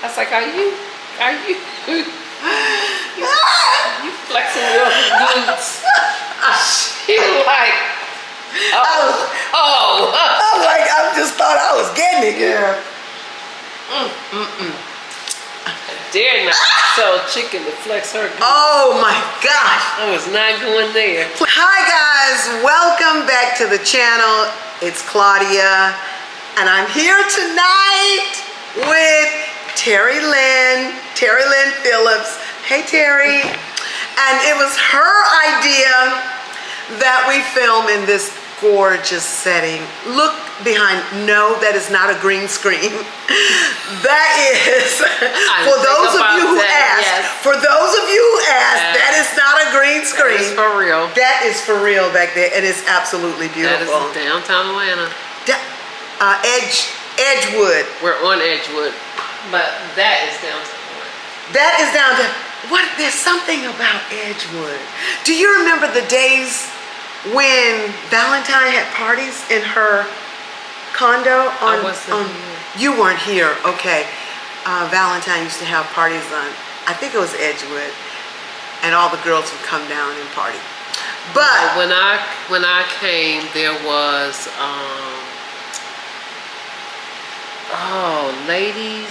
I was like, are you you flexing your glutes? She like, I just thought I was getting it, girl. I dare not tell a chicken to flex her glutes. Oh my gosh. I was not going there. Hi guys, welcome back to the channel. It's Claudia, and I'm here tonight with Terry Lynn Phillips. Hey Terry. And it was her idea that we film in this gorgeous setting. Look behind. No, that is not a green screen. That is, for those of you who asked, that is not a green screen. That is for real. That is for real back there, and it's absolutely beautiful. That is downtown Atlanta. Edgewood. We're on Edgewood, but that is downtown Atlanta. That is downtown. There's something about Edgewood. Do you remember the days when Valentine had parties in her condo? I wasn't here. You weren't here, okay. Valentine used to have parties on, I think it was Edgewood, and all the girls would come down and party. But when I came, there was Ladies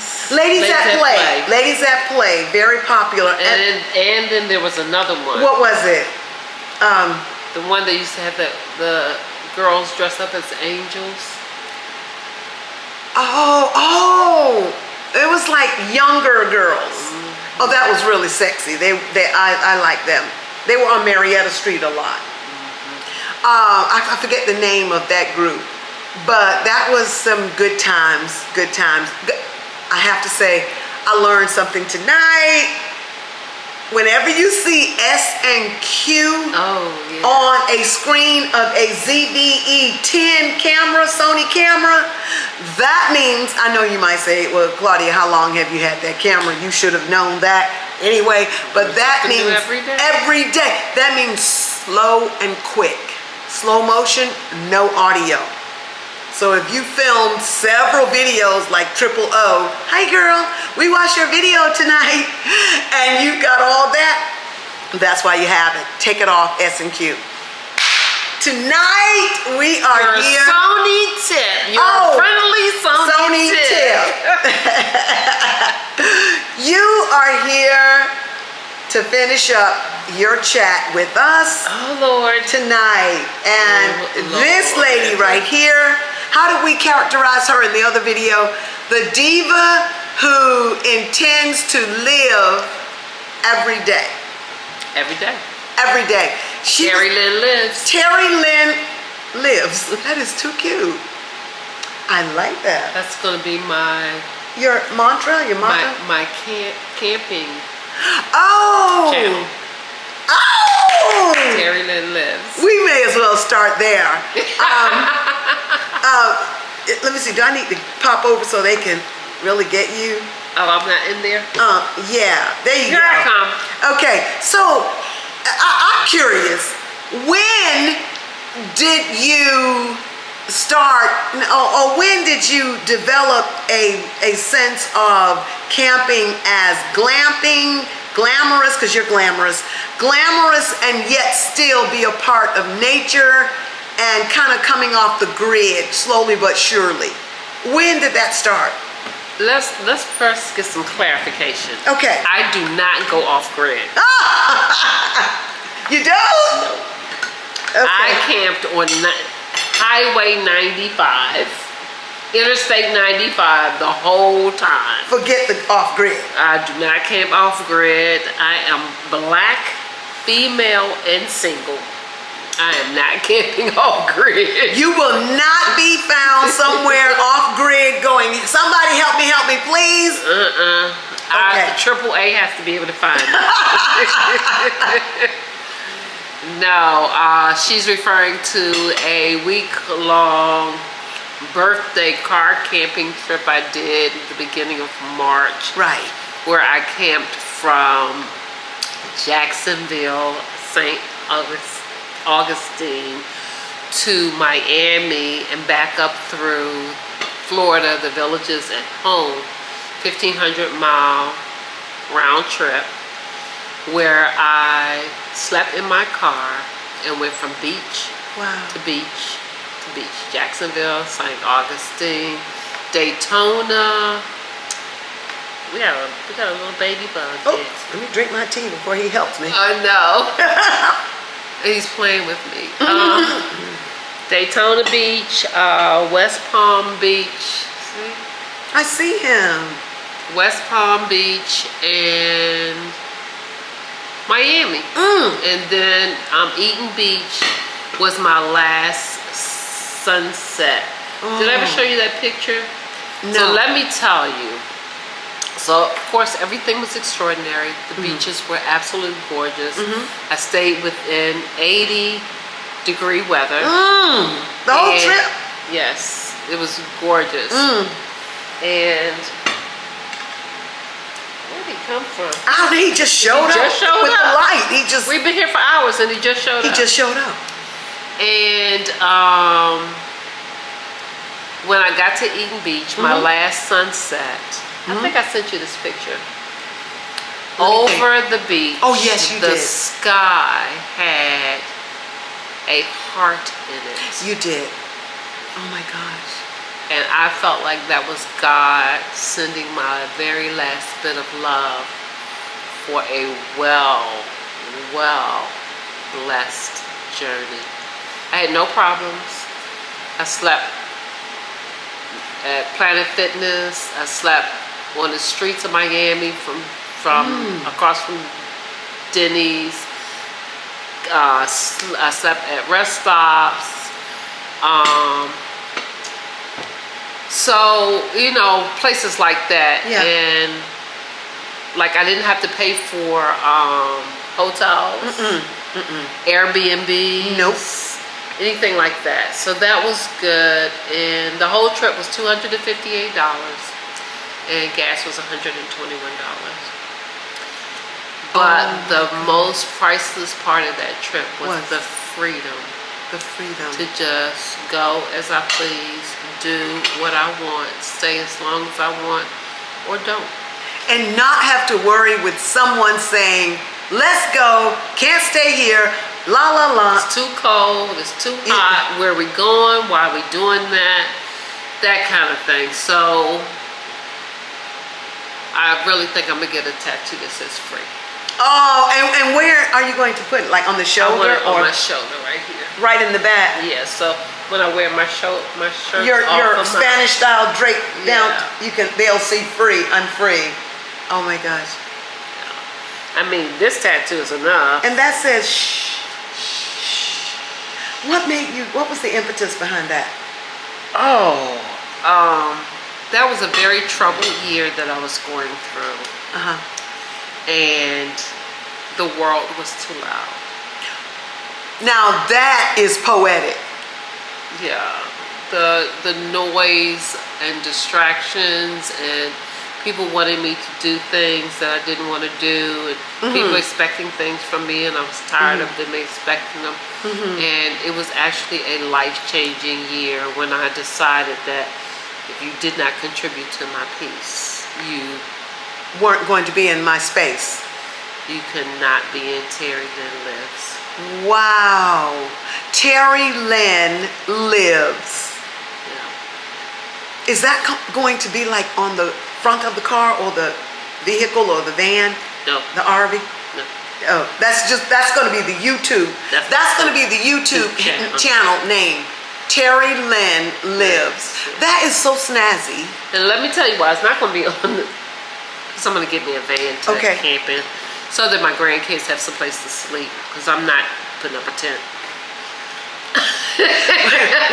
at Play, very popular. And then there was another one. What was it? The one that used to have the girls dress up as angels. Oh, it was like younger girls. Mm-hmm. Oh, that was really sexy. I like them. They were on Marietta Street a lot. Mm-hmm. I forget the name of that group, but that was some good times. Good times. I have to say, I learned something tonight. Whenever you see S&Q on a screen of a ZVE-10 camera, Sony camera, that means, I know you might say, well, Claudia, how long have you had that camera? You should have known that anyway, but that means every day. That means slow and quick. Slow motion, no audio. So if you filmed several videos like Triple O, hi girl, we watched your video tonight, and you got all that, that's why you have it. Take it off S&Q. Tonight we are here. Sony tip. Your friendly Sony tip. You are here to finish up your chat with us. Oh Lord. Tonight. And this lady right here, how did we characterize her in the other video? The diva who intends to live every day. Every day. Every day. Terry Lynn lives. Terry Lynn lives. That is too cute. I like that. That's going to be your mantra? My camping. Oh! Channel. Oh! Terry Lynn lives. We may as well start there. Let me see. Do I need to pop over so they can really get you? Oh, I'm not in there? Yeah. There you go. Here I come. Okay. So, I'm curious. When did you start, or when did you develop a sense of camping as glamorous, because you're glamorous, and yet still be a part of nature and kind of coming off the grid slowly but surely? When did that start? Let's first get some clarification. Okay. I do not go off grid. You don't? No. Okay. I camped on Highway 95, Interstate 95 the whole time. Forget the off grid. I do not camp off grid. I am black, female, and single. I am not camping off grid. You will not be found somewhere off grid going, somebody help me, please. Okay. Triple A has to be able to find me. No, she's referring to a week-long birthday car camping trip I did at the beginning of March. Right. Where I camped from Jacksonville, St. Augustine to Miami and back up through Florida, the villages, and home 1,500-mile round trip where I slept in my car and went from beach to beach to beach. Jacksonville, St. Augustine, Daytona. We got a little baby bug. Oh, let me drink my tea before he helps me. I know. He's playing with me. Daytona Beach, West Palm Beach. See? I see him. West Palm Beach and Miami. And then Eden Beach was my last sunset. Did I ever show you that picture? No. So let me tell you. So of course everything was extraordinary. The beaches were absolutely gorgeous. I stayed within 80-degree weather. The whole trip? Yes, it was gorgeous. And where did he come from? Oh, he just showed up with the light. We've been here for hours and he just showed up. He just showed up. And when I got to Eden Beach, my last sunset, I think I sent you this picture. Over the beach. Oh yes, you did. The sky had a heart in it. You did. Oh my gosh. And I felt like that was God sending my very last bit of love for a well blessed journey. I had no problems. I slept at Planet Fitness. I slept on the streets of Miami from across from Denny's. I slept at rest stops. So, you know, places like that. And like I didn't have to pay for hotels, Airbnb, anything like that. So that was good. And the whole trip was $258 and gas was $121. But the most priceless part of that trip was the freedom. The freedom. To just go as I please, do what I want, stay as long as I want, or don't. And not have to worry with someone saying, let's go, can't stay here, la la la. It's too cold, it's too hot, where are we going, why are we doing that, that kind of thing. So, I really think I'm going to get a tattoo that says free. Oh, and where are you going to put it? Like on the shoulder? I want it on my shoulder right here. Right in the back? Yeah, so when I wear my shirt your Spanish style drape down, they'll see free, I'm free. Oh my gosh. I mean, this tattoo is enough. And that says shh, shh. What was the impetus behind that? Oh, that was a very troubled year that I was going through. And the world was too loud. Now that is poetic. Yeah, the noise and distractions and people wanting me to do things that I didn't want to do, and people expecting things from me, and I was tired of them expecting them. And it was actually a life-changing year when I decided that if you did not contribute to my peace, you weren't going to be in my space. You could not be in Terry Lynn Lives. Wow. Terry Lynn Lives. Yeah. Is that going to be like on the front of the car or the vehicle or the van? No. The RV? No. Oh, that's going to be the YouTube. That's going to be the YouTube channel name. Terry Lynn Lives. That is so snazzy. And let me tell you why. It's not going to be on the... So I'm going to get me a van to camp in so that my grandkids have some place to sleep, because I'm not putting up a tent.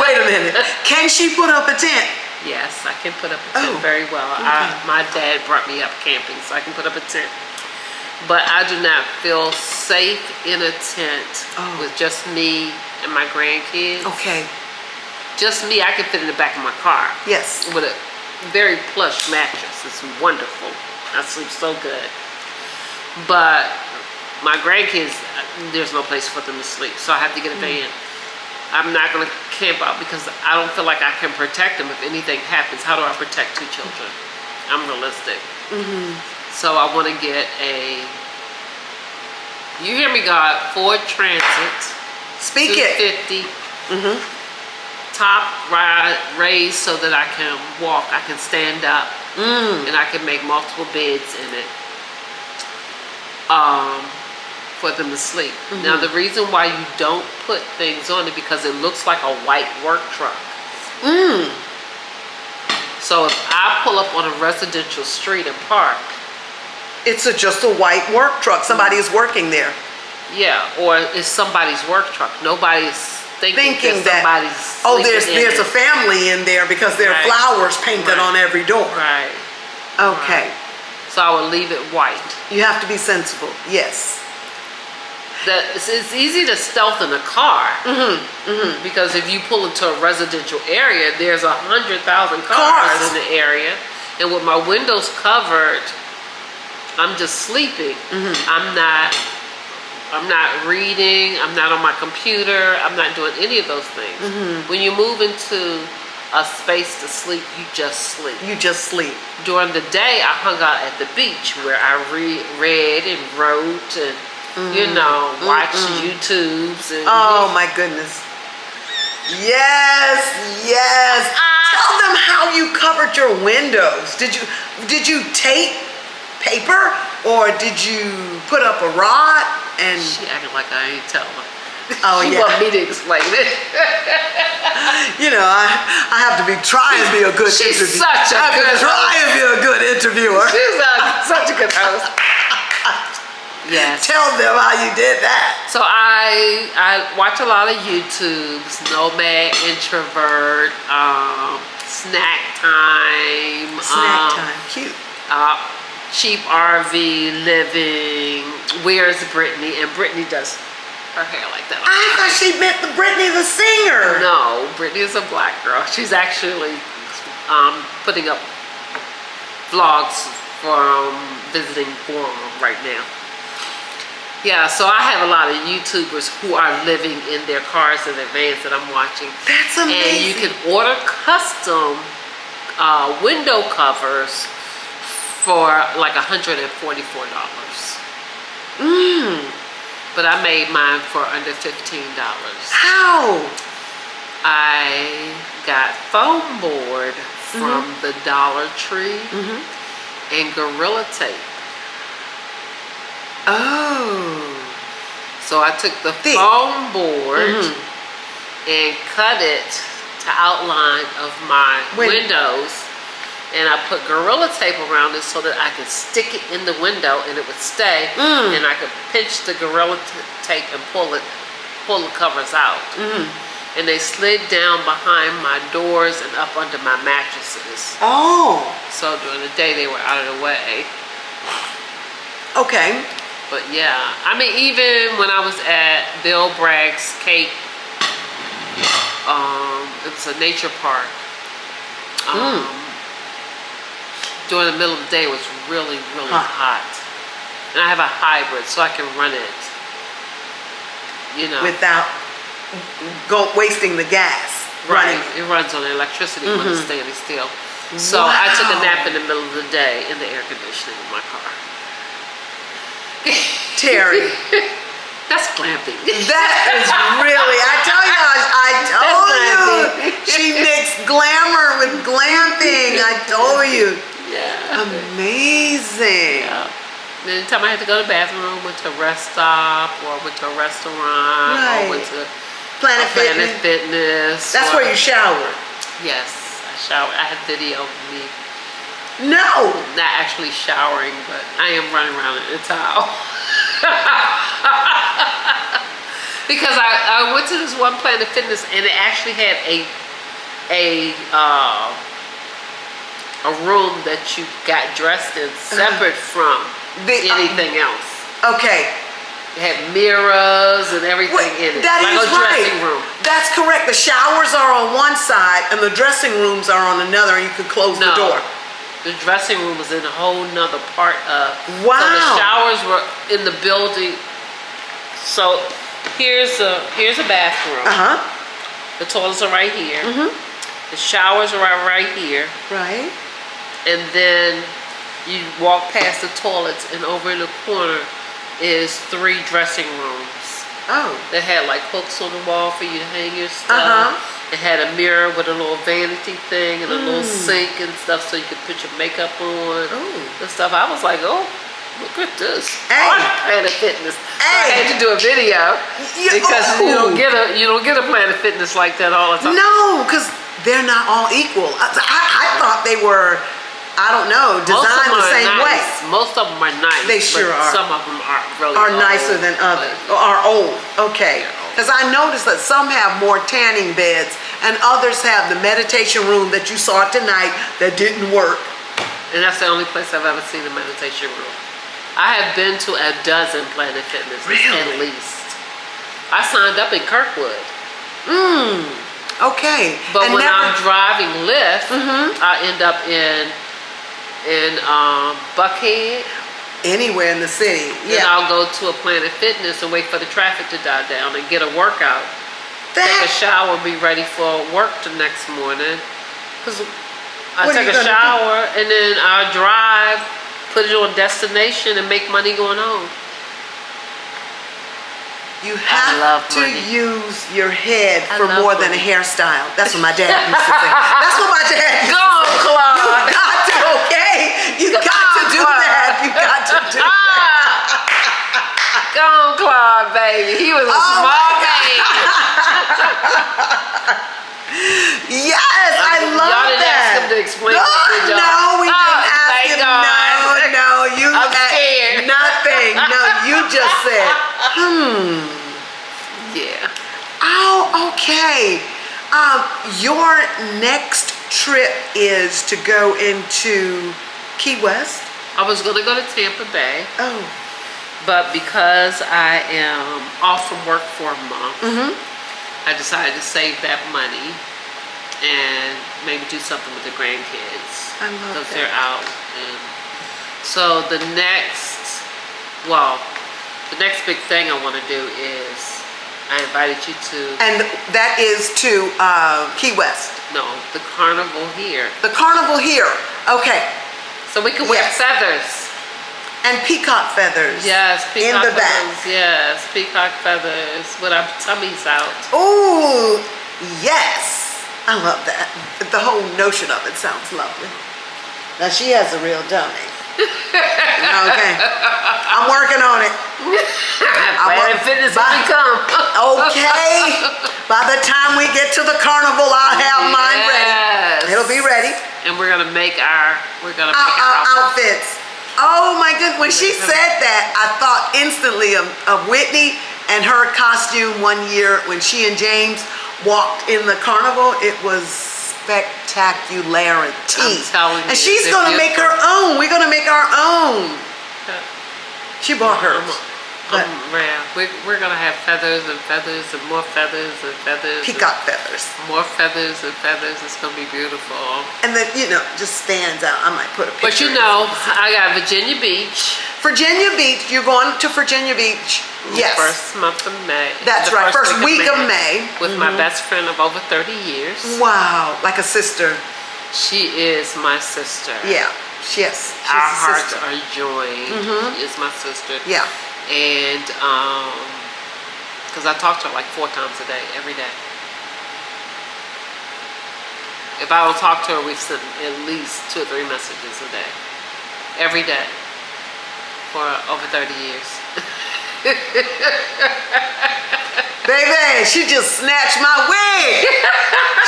Wait a minute. Can she put up a tent? Yes, I can put up a tent very well. My dad brought me up camping, so I can put up a tent. But I do not feel safe in a tent with just me and my grandkids. Okay. Just me, I can fit in the back of my car. Yes. With a very plush mattress. It's wonderful. I sleep so good. But my grandkids, there's no place for them to sleep, so I have to get a van. I'm not going to camp out because I don't feel like I can protect them if anything happens. How do I protect two children? I'm realistic. So I want to get you hear me, God, Ford Transit. Speak it. 250. Top raised so that I can walk, I can stand up, and I can make multiple beds in it for them to sleep. Now the reason why you don't put things on it because it looks like a white work truck. So if I pull up on a residential street and park, it's just a white work truck. Somebody is working there. Yeah, or it's somebody's work truck. Nobody's thinking that somebody's there's a family in there because there are flowers painted on every door. Right. Okay. Right. So I would leave it white. You have to be sensible. Yes. It's easy to stealth in a car because if you pull into a residential area, there's 100,000 cars in the area, and with my windows covered, I'm just sleeping. I'm not reading. I'm not on my computer. I'm not doing any of those things. When you move into a space to sleep, you just sleep. You just sleep. During the day, I hung out at the beach where I read and wrote and watched YouTubes. And, oh my goodness. Yes. Tell them how you covered your windows. Did you tape paper or did you put up a rod? And she acting like I ain't tell her. Oh, she want me to explain it. I have to try and be a good interviewer. She's such a good host. Try and be a good interviewer. She's such a good host. Yes. Tell them how you did that. So I watch a lot of YouTubes, Nomad Introvert, Snack Time. Snack Time, cute. Cheap RV Living. Where's Brittany? And Brittany does her hair like that. I thought she meant the Brittany the singer. No, Brittany is a black girl. She's actually putting up vlogs from visiting Forum right now. Yeah, so I have a lot of YouTubers who are living in their cars in advance that I'm watching. That's amazing. And you can order custom window covers for like $144. But I made mine for under $15. How? I got foam board from the Dollar Tree and Gorilla Tape. Oh. So I took the foam board and cut it to outline of my windows, and I put Gorilla Tape around it so that I could stick it in the window and it would stay, and I could pinch the Gorilla Tape and pull the covers out. And they slid down behind my doors and up under my mattresses. Oh. So during the day they were out of the way. Okay. But yeah, I mean, even when I was at Bill Bragg's Cape, it's a nature park. During the middle of the day, it was really, really hot. And I have a hybrid, so I can run it, without wasting the gas. Right. It runs on electricity when it's standing still. So I took a nap in the middle of the day in the air conditioning in my car. Terry. That's glamping. That is really, I told you. She mixed glamour with glamping. I told you. Yeah. Amazing. Yeah. And anytime I had to go to the bathroom, went to a rest stop, or went to a restaurant, or went to Planet Fitness. That's where you showered. Yes, I showered. I had video of me. No. Not actually showering, but I am running around in a towel. Because I went to this one Planet Fitness and it actually had a room that you got dressed in separate from anything else. Okay. It had mirrors and everything in it. That like is a dressing room. That's correct. The showers are on one side and the dressing rooms are on another, and you could close the door. The dressing room was in a whole nother part of. Wow. So the showers were in the building. So here's a bathroom. The toilets are right here. The showers are right here. Right. and then you walk past the toilets, and over in the corner is 3 dressing rooms. Oh. They had like hooks on the wall for you to hang your stuff. Uh-huh. It had a mirror with a little vanity thing and a little sink and stuff so you could put your makeup on and stuff. I was like, oh, look at this. Planet Fitness. So I had to do a video because you don't get a Planet Fitness like that all the time. No, because they're not all equal. I thought they were, I don't know, designed the same way. Most of them are nice. They sure are. Some of them are are nicer than others. Are old. Okay. Because I noticed that some have more tanning beds and others have the meditation room that you saw tonight that didn't work. And that's the only place I've ever seen a meditation room. I have been to a dozen Planet Fitnesses at least. I signed up in Kirkwood. Okay. But when I'm driving Lyft, I end up in Buckhead. Anywhere in the city. And I'll go to a Planet Fitness and wait for the traffic to die down and get a workout. Take a shower and be ready for work the next morning. Because I take a shower and then I'll drive, put it on destination, and make money going home. You have to use your head for more than a hairstyle. That's what my dad used to say. That's what my dad used to say. Go on, Claudia. You got to, okay? You got to do that. You got to do that. Go on, Claude, baby. He was a small man. Yes, I love y'all didn't that. ask him to explain No, that, did y'all? no, we didn't ask thank him. God. No, you I'm scared. nothing. No, you just said, Yeah. Oh, okay. Your next trip is to go into Key West? I was going to go to Tampa Bay. Oh. But because I am off from work for a month, I decided to save that money and maybe do something with the grandkids. I love that. Because they're out. And so the next big thing I want to do is I invited you to... And that is to Key West? No, the carnival here. The carnival here. Okay. So we can wear feathers. And peacock feathers. Yes, peacock in the feathers. back. Yes, peacock feathers with our tummies out. Ooh, yes. I love that. The whole notion of it sounds lovely. Now she has a real dummy. Okay. I'm working on it. Planet Fitness when we come. Okay. By the time we get to the carnival, I'll have mine ready. It'll be ready. And we're gonna make our outfits. Oh my goodness, when she said that, I thought instantly of Whitney and her costume one year when she and James walked in the carnival. It was spectacularity. I'm telling you. And she's gonna make her own. We're gonna make our own. She bought hers. We're gonna have feathers and feathers and more feathers and feathers. Peacock feathers. More feathers and feathers. It's gonna be beautiful. And then, just stands out. I might put a picture. But I got Virginia Beach. Virginia Beach. You're going to Virginia Beach. Yes. First month of May. That's right. First week of May. With my best friend of over 30 years. Wow. Like a sister. She is my sister. Yeah. Yes. She's Our a hearts sister. are joined. She is my sister. Yeah. And because I talk to her like 4 times a day, every day. If I don't talk to her, we've sent at least 2 or 3 messages a day, every day, for over 30 years. Baby, she just snatched my wig.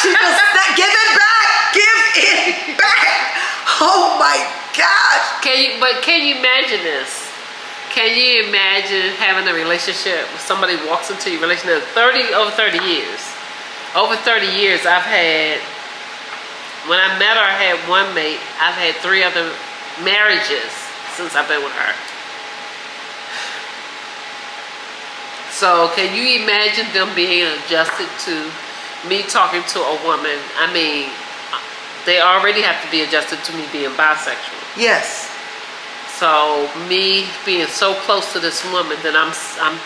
She just give it back. Give it back. Oh my gosh. Can you imagine this? Can you imagine having a relationship with somebody who walks into your relationship over 30 years? Over 30 years, when I met her, I had 1 mate. I've had 3 other marriages since I've been with her. So can you imagine them being adjusted to me talking to a woman? I mean, they already have to be adjusted to me being bisexual. Yes. So me being so close to this woman that I'm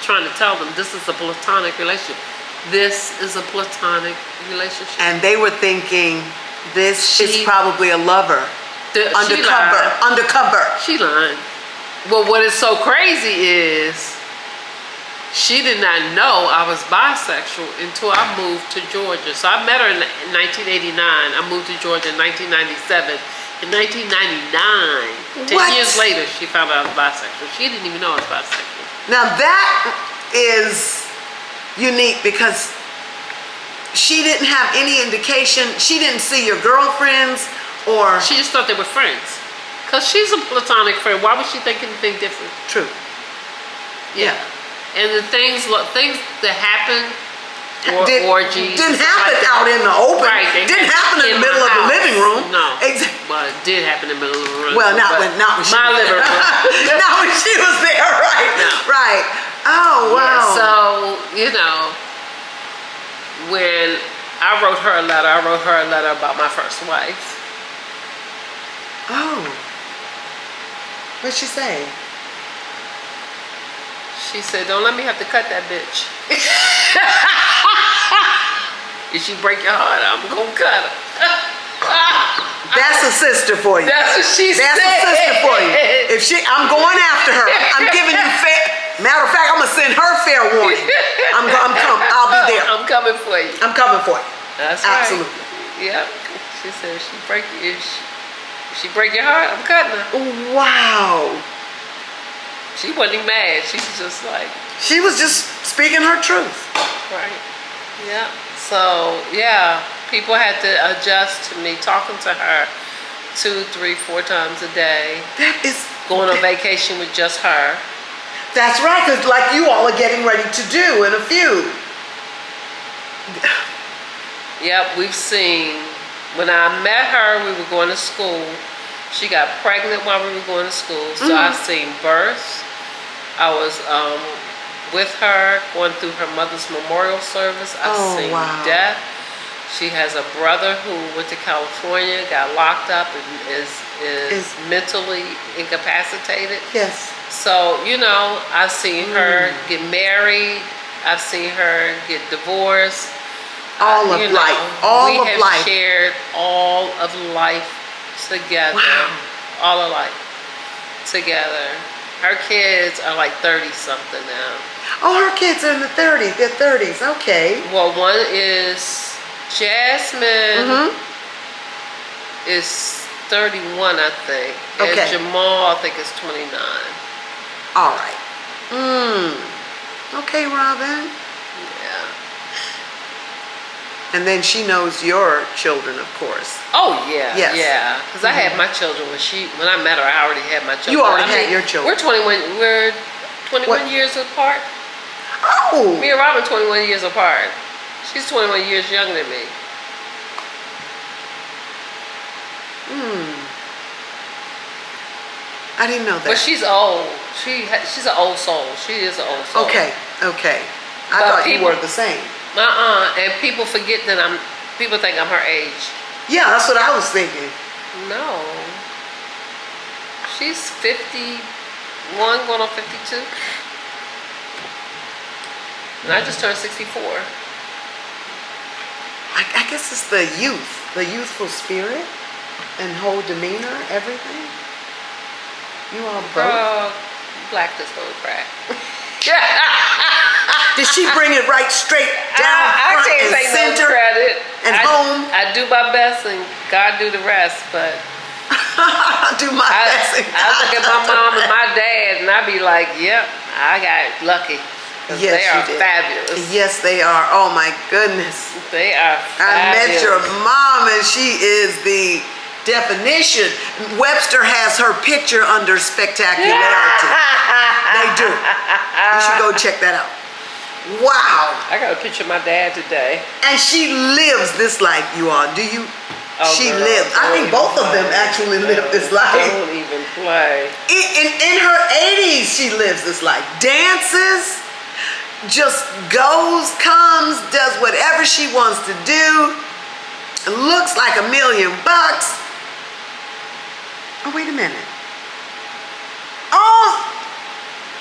trying to tell them this is a platonic relationship. This is a platonic relationship. And they were thinking this is probably a lover. Undercover. She lying. Well, what is so crazy is she did not know I was bisexual until I moved to Georgia. So I met her in 1989. I moved to Georgia in 1997. In 1999, 10 years later, she found out I was bisexual. She didn't even know I was bisexual. Now that is unique because she didn't have any indication. She didn't see your girlfriends or... She just thought they were friends. Because she's a platonic friend. Why would she think anything different? True. Yeah. And the things that happen, orgies. Didn't happen out in the open. Right. Didn't happen in the middle of the living room. No. Exactly. Well, it did happen in the middle of the room. Well, not when she my was living there. room. Not when she was there, right? No. Right. Oh, wow. Yeah, so, when I wrote her a letter about my first wife. Oh. What'd she say? She said, don't let me have to cut that bitch. If she break your heart, I'm gonna cut her. That's a sister for you. That's what she said. That's a sister for you. I'm going after her. I'm giving you fair. Matter of fact, I'm gonna send her fair warning. I'll be there. I'm coming for you. I'm coming for you. That's right. Absolutely. Yep. She said, if she break your heart, I'm cutting her. Wow. She wasn't even mad. She was just like. She was just speaking her truth. Right. Yeah. So, yeah, people had to adjust to me talking to her 2, 3, 4 times a day. That is... Going on vacation with just her. That's right, because like you all are getting ready to do in a few. Yep, we've seen. When I met her, we were going to school. She got pregnant while we were going to school. So I've seen birth. I was with her going through her mother's memorial service. I've seen death. She has a brother who went to California, got locked up, and is mentally incapacitated. Yes. So, I've seen her get married. I've seen her get divorced. All of life. We have shared all of life together. Wow. All of life together. Her kids are like 30-something now. Oh, her kids are in the 30s. They're 30s. Okay. Well, one is Jasmine is 31, I think. Okay. And Jamal, I think, is 29. All right. Okay, Robin. Yeah. And then she knows your children, of course. Oh yeah, yes. Yeah. Because I had my children when I met her. I already had my children. You already had your children. We're 21 years apart. Oh. Me and Robin 21 years apart. She's 21 years younger than me. I didn't know that. But she's old. She's an old soul. She is an old soul. Okay. I thought you were the same. And people forget that people think I'm her age. Yeah, that's what I was thinking. No. She's 51, going on 52. And I just turned 64. I guess it's the youthful spirit and whole demeanor, everything. You all both. Girl, black is gonna crack. Did she bring it right straight down front and center no credit. and home? I do my best and God do the rest, but do my best. I look at my mom and my dad and I be like, yep, I got lucky. Yes, they are fabulous. Yes, they are. Oh my goodness. They are fabulous. I met your mom and she is the definition. Webster has her picture under spectacularity. They do. You should go check that out. Wow. I got a picture of my dad today. And she lives this life, you all. Do you? She lives. I think both of them actually live this life. Don't even play. In her 80s, she lives this life. Dances, just goes, comes, does whatever she wants to do. Looks like $1 million. Oh, wait a minute. Oh,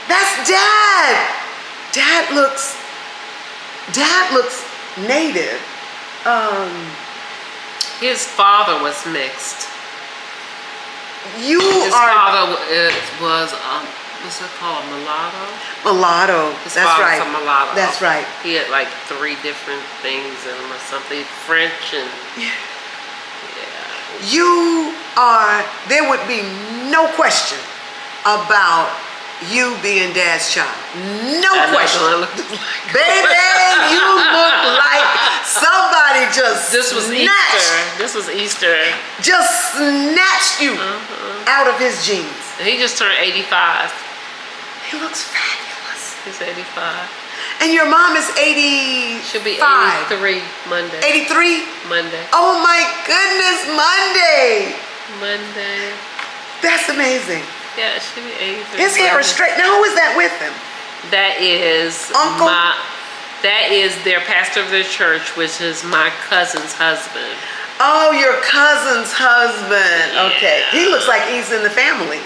that's Dad. Dad looks native. His father was mixed. You His are father was what's it called? mulatto. His That's father's right. a mulatto. That's right. He had like 3 different things in him or something. French and yeah. You are. There would be no question about you being Dad's child. No question. Baby, you look like somebody just This was Easter. This was Easter. Just snatched you out of his jeans. He just turned 85. He looks fabulous. He's 85. And your mom is 80. She'll be 83 Monday. 83? Monday. Oh my goodness, Monday. Monday. That's amazing. Yeah, she'll be 83. His hair is straight. Now, who is that with him? That is Uncle? that is their pastor of their church, which is my cousin's husband. Oh, your cousin's husband. Yeah. Okay. He looks like he's in the family.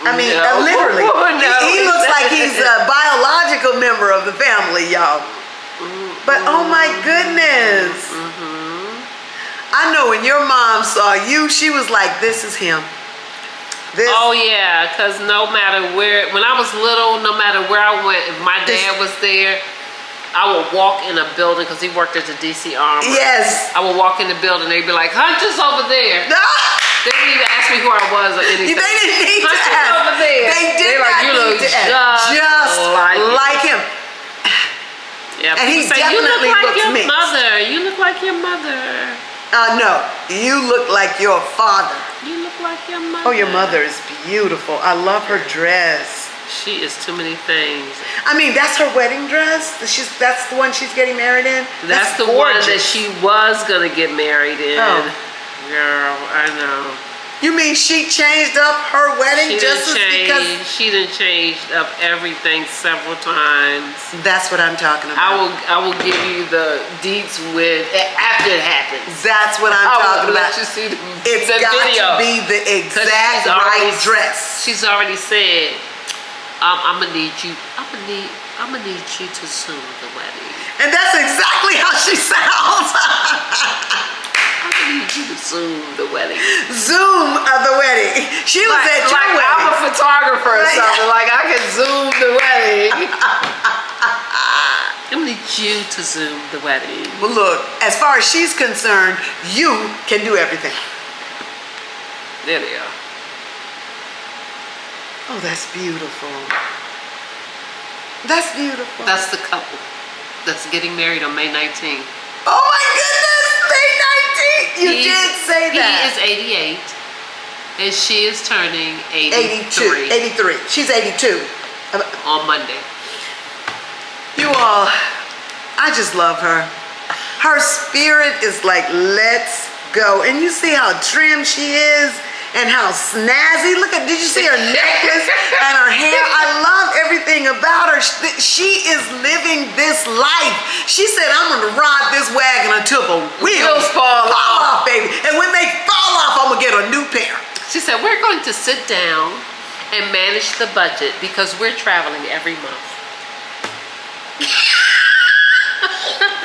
I mean, No. literally. No, he looks like he's a biological member of the family, y'all. But oh my goodness. I know when your mom saw you, she was like, this is him. Oh yeah, because no matter where, when I was little, no matter where I went, if my dad was there, I would walk in a building because he worked at the DC Armory. Yes. I would walk in the building, they'd be like, Hunter's over there. They didn't even ask me who I was or anything. They didn't need to Hunter's ask. over there. They did They're not like, you need look to ask. Just like him. Yeah, And he people say, you look definitely like looks your mixed. mother. You look like your mother. No, you look like your father. You look like your mother. Oh, your mother is beautiful. I love her dress. She is too many things. I mean, that's her wedding dress. That's the one she's getting married in. That's the one that she was gonna get married in. Oh. Girl, I know. You mean she changed up her wedding just because? She done changed up everything several times. That's what I'm talking about. I will give you the deets with after it happens. That's what I'm talking about. Let you see It's the got video. to be the exact right dress. She's already said, I'm gonna need you. I'm gonna need you to Zoom the wedding. And that's exactly how she sounds. I'm gonna need you to Zoom the wedding. Zoom of the wedding. She was at your wedding. I'm a photographer or something. Like I can Zoom the wedding. I'm gonna need you to Zoom the wedding. Well, look, as far as she's concerned, you can do everything. There they are. Oh, that's beautiful. That's beautiful. That's the couple that's getting married on May 19th. Oh my goodness, May 19th. You did say that. He is 88, and she is turning 83. 83. She's 82. On Monday. You all, I just love her. Her spirit is like, let's go. And you see how trim she is and how snazzy. Look at, did you see her necklace and her hair? I love everything about her. She is living this life. She said, I'm going to ride this wagon until the wheels fall off, baby. And when they fall off, I'm going to get a new pair. She said, we're going to sit down and manage the budget because we're traveling every month.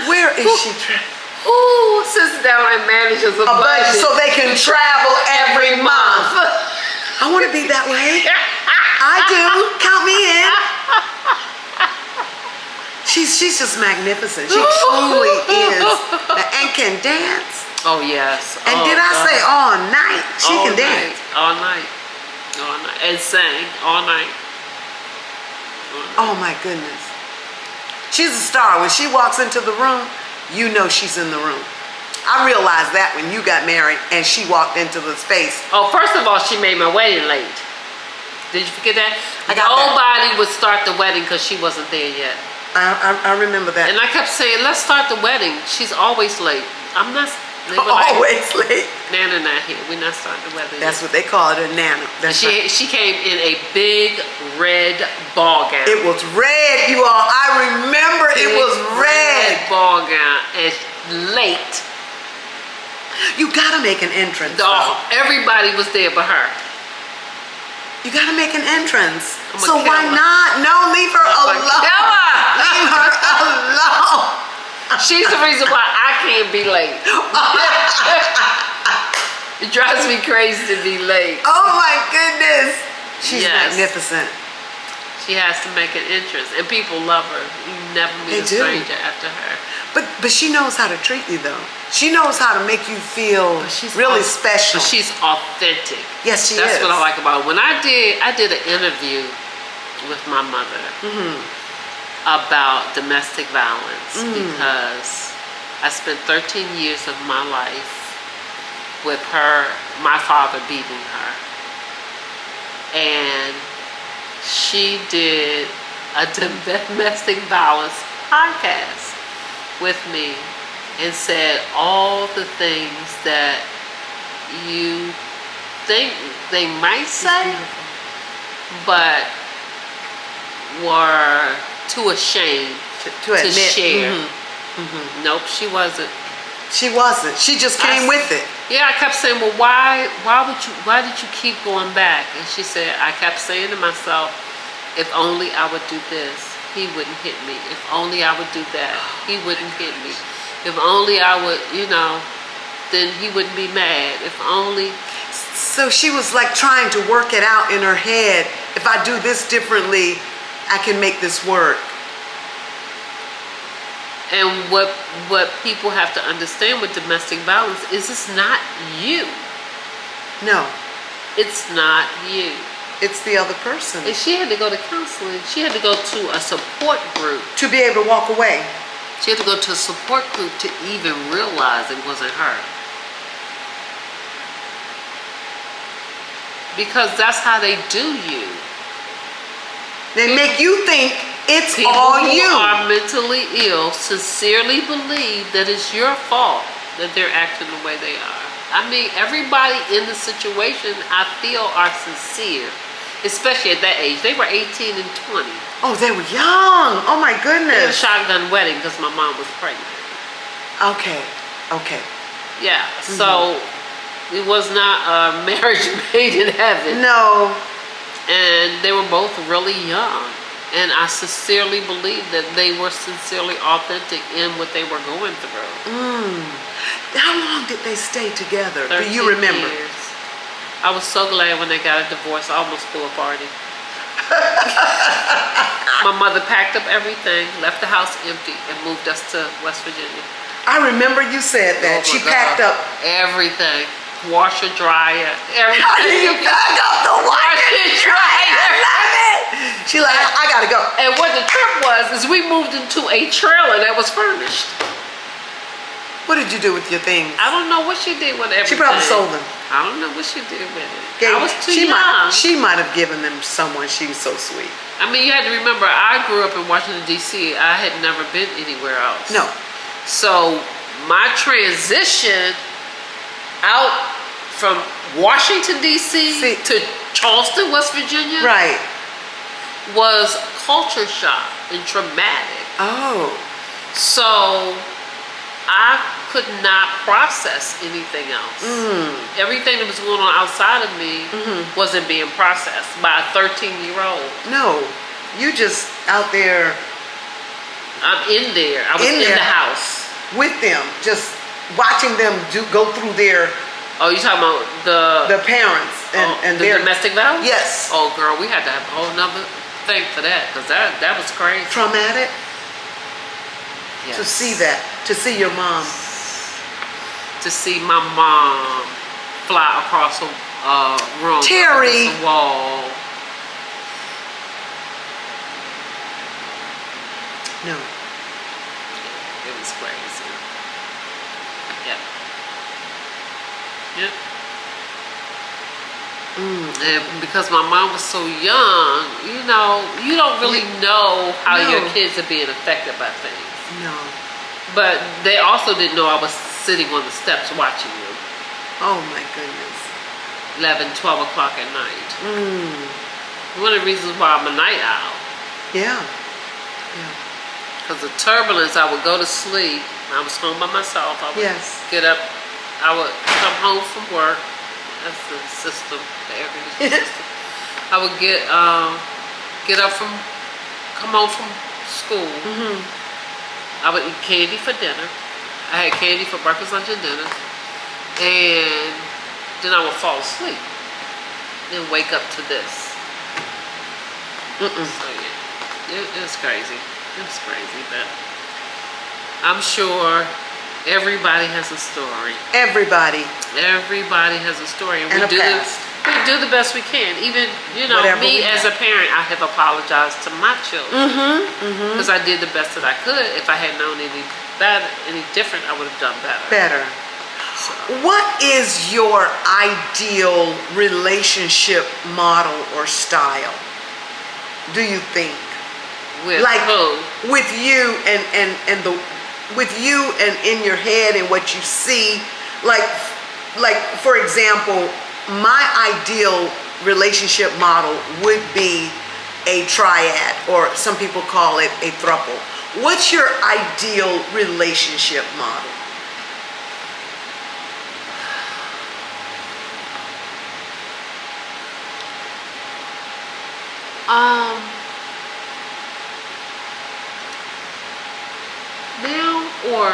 Where is she traveling? Who sits down and manages a budget so they can travel every month? I want to be that way. I do. Count me in. She's just magnificent. She truly is. And can dance. Oh, yes. And did I say all night? She can dance. All night. All night. And sang all night. Oh, my goodness. She's a star. When she walks into the room, you know she's in the room. I realized that when you got married and she walked into the space. Oh, first of all, she made my wedding late. Did you forget that? Nobody would start the wedding because she wasn't there yet. I remember that. And I kept saying, let's start the wedding. She's always late. I'm not. Always late. Nana not here. We're not starting the wedding. That's what they call it, a Nana. She came in a big red ball gown. It was red, you all. I remember it was red. Ball gown and late. You gotta make an entrance. Everybody was there but her. You gotta make an entrance. So why not? No, leave her alone. Leave her alone. She's the reason why I can't be late. It drives me crazy to be late. Oh my goodness. She's Yes. magnificent. She has to make an entrance, and people love her. You never meet a They do. stranger after her. But she knows how to treat you though. She knows how to make you feel really special. But she's authentic. Yes, she That's is. what I like about her. When I did an interview with my mother about domestic violence because I spent 13 years of my life with her, my father beating her. And she did a domestic violence podcast with me and said all the things that you think they might say, but were too ashamed to admit. share. Nope, she wasn't. She wasn't. She just came with it. Yeah, I kept saying, well, why did you keep going back? And she said, I kept saying to myself, if only I would do this, he wouldn't hit me. If only I would do that, he wouldn't hit me. If only I would, then he wouldn't be mad. If only. So she was like trying to work it out in her head. If I do this differently, I can make this work. And what people have to understand with domestic violence is it's not you. No. It's not you. It's the other person. And she had to go to counseling. She had to go to a support group. To be able to walk away. She had to go to a support group to even realize it wasn't her. Because that's how they do you. They make you think it's People all who you. are mentally ill sincerely believe that it's your fault that they're acting the way they are. I mean, everybody in the situation, I feel, are sincere. Especially at that age. They were 18 and 20. Oh, they were young. Oh my They had a goodness. shotgun wedding because my mom was pregnant. Okay. Yeah, so it was not a marriage made in heaven. No. And they were both really young. And I sincerely believe that they were sincerely authentic in what they were going through. How long did they stay together? Do 13 you remember? years. I was so glad when they got a divorce. I almost threw a party. My mother packed up everything, left the house empty, and moved us to West Virginia. I remember you said that. Oh my She God. packed up. Everything. Washer, dryer, everything. How did you pack up the Washer, dryer. I love it. She like, I gotta go. And what the trip was is we moved into a trailer that was furnished. What did you do with your things? I don't know what she did with everything. She probably sold them. I don't know what she did with it. I was too she young. She might have given them someone. She was so sweet. I mean, you had to remember, I grew up in Washington, D.C. I had never been anywhere else. No. So my transition out from Washington, D.C. to Charleston, West Virginia Right. was culture shock and traumatic. Oh. So I could not process anything else. Everything that was going on outside of me wasn't being processed by a 13-year-old. No. You just out there I'm in there. I was in there. the house. with them, just watching them go through their Oh, you talking about the parents and the their domestic violence? Yes. Oh, girl, we had to have a whole nother thing for that because that was crazy. traumatic. Yes. To see that, to see your mom. To see my mom fly across a room, Terry. against a wall. No. It was crazy. Yep. Yep. And because my mom was so young, you don't really know how No. your kids are being affected by things. No. But they also didn't know I was sitting on the steps watching them. Oh my goodness. 11, 12 o'clock at night. One of the reasons why I'm a night owl. Yeah. Because the turbulence, I would go to sleep. I was home by myself. I would Yes. get up. I would come home from work. That's the system, the air conditioning system. I would get up come home from school. I would eat candy for dinner. I had candy for breakfast, lunch, and dinner. And then I would fall asleep and wake up to this. So yeah, it was crazy. It was crazy, but I'm sure everybody has a story. Everybody Has a story, and and a we past. do the best we can. Even Whatever me we as have. a parent, I have apologized to my children because I did the best that I could. If I had known any different, I would have done better. Better. So, What is your ideal relationship model or style? Do you think? with Like who? with you and the with you and in your head and what you see, like for example, my ideal relationship model would be a triad, or some people call it a throuple. What's your ideal relationship model? Now or